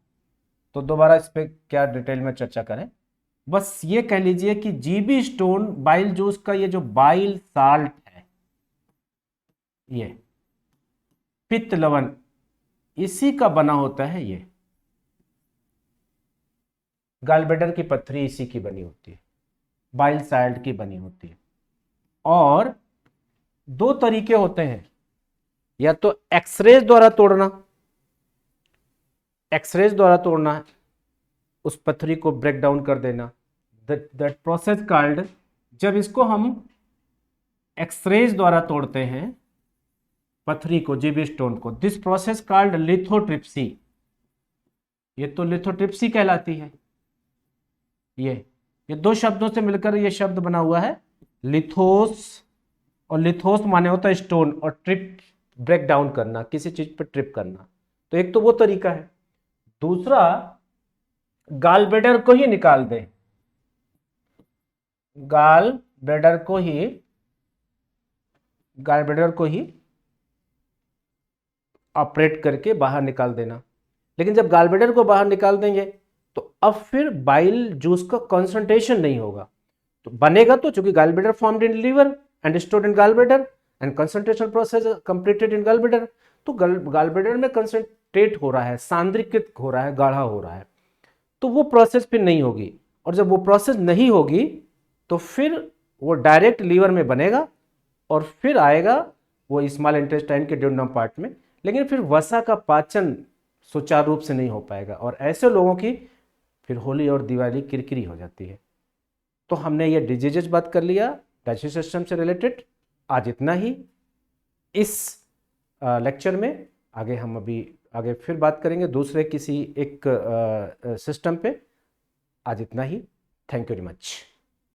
तो दोबारा इस पर क्या डिटेल में चर्चा करें। बस ये कह लीजिए कि जीबी स्टोन बाइल जूस का ये जो बाइल साल्ट है, ये पित्त लवण, इसी का बना होता है। ये गॉलब्लैडर की पत्थरी इसी की बनी होती है, बाइल साल्ट की बनी होती है। और दो तरीके होते हैं, या तो एक्सरेज द्वारा तोड़ना, एक्सरेज द्वारा तोड़ना है, उस पत्थरी को ब्रेक डाउन कर देना, दैट प्रोसेस कॉल्ड, जब इसको हम एक्सरेज द्वारा तोड़ते हैं पत्थरी को, जीबी स्टोन को, दिस प्रोसेस कॉल्ड लिथोट्रिप्सी। ये तो लिथोट्रिप्सी कहलाती है। ये दो शब्दों से मिलकर ये शब्द बना हुआ है लिथोस, और लिथोस माने होता है स्टोन, और ट्रिप ब्रेक डाउन करना, किसी चीज पर ट्रिप करना। तो एक तो वो तरीका है। दूसरा, गॉलब्लैडर को ही निकाल दें, गॉलब्लैडर को ही, गॉलब्लैडर को ही ऑपरेट करके बाहर निकाल देना। लेकिन जब गॉलब्लैडर को बाहर निकाल देंगे तो अब फिर बाइल जूस का कंसंट्रेशन नहीं होगा। तो बनेगा तो, चूंकि gallbladder formed in liver and stored in gallbladder and concentration process completed in gallbladder, तो गॉलब्लैडर में कंसंट्रेट हो रहा है, सांद्रीकृत हो रहा है, गाढ़ा हो रहा है, तो वो प्रोसेस फिर नहीं होगी। और जब वो प्रोसेस नहीं होगी तो फिर वो डायरेक्ट लीवर में बनेगा और फिर आएगा वो स्मॉल इंटेस्टाइन के ड्यूडेनम पार्ट में, लेकिन फिर वसा का पाचन सुचारू रूप से नहीं हो पाएगा, और ऐसे लोगों की फिर होली और दिवाली किरकिरी हो जाती है। तो हमने ये डिजीजेज बात कर लिया डाइजेस्टिव सिस्टम से रिलेटेड। आज इतना ही इस लेक्चर में। आगे हम अभी आगे फिर बात करेंगे दूसरे किसी एक सिस्टम पे। आज इतना ही। Thank you very much.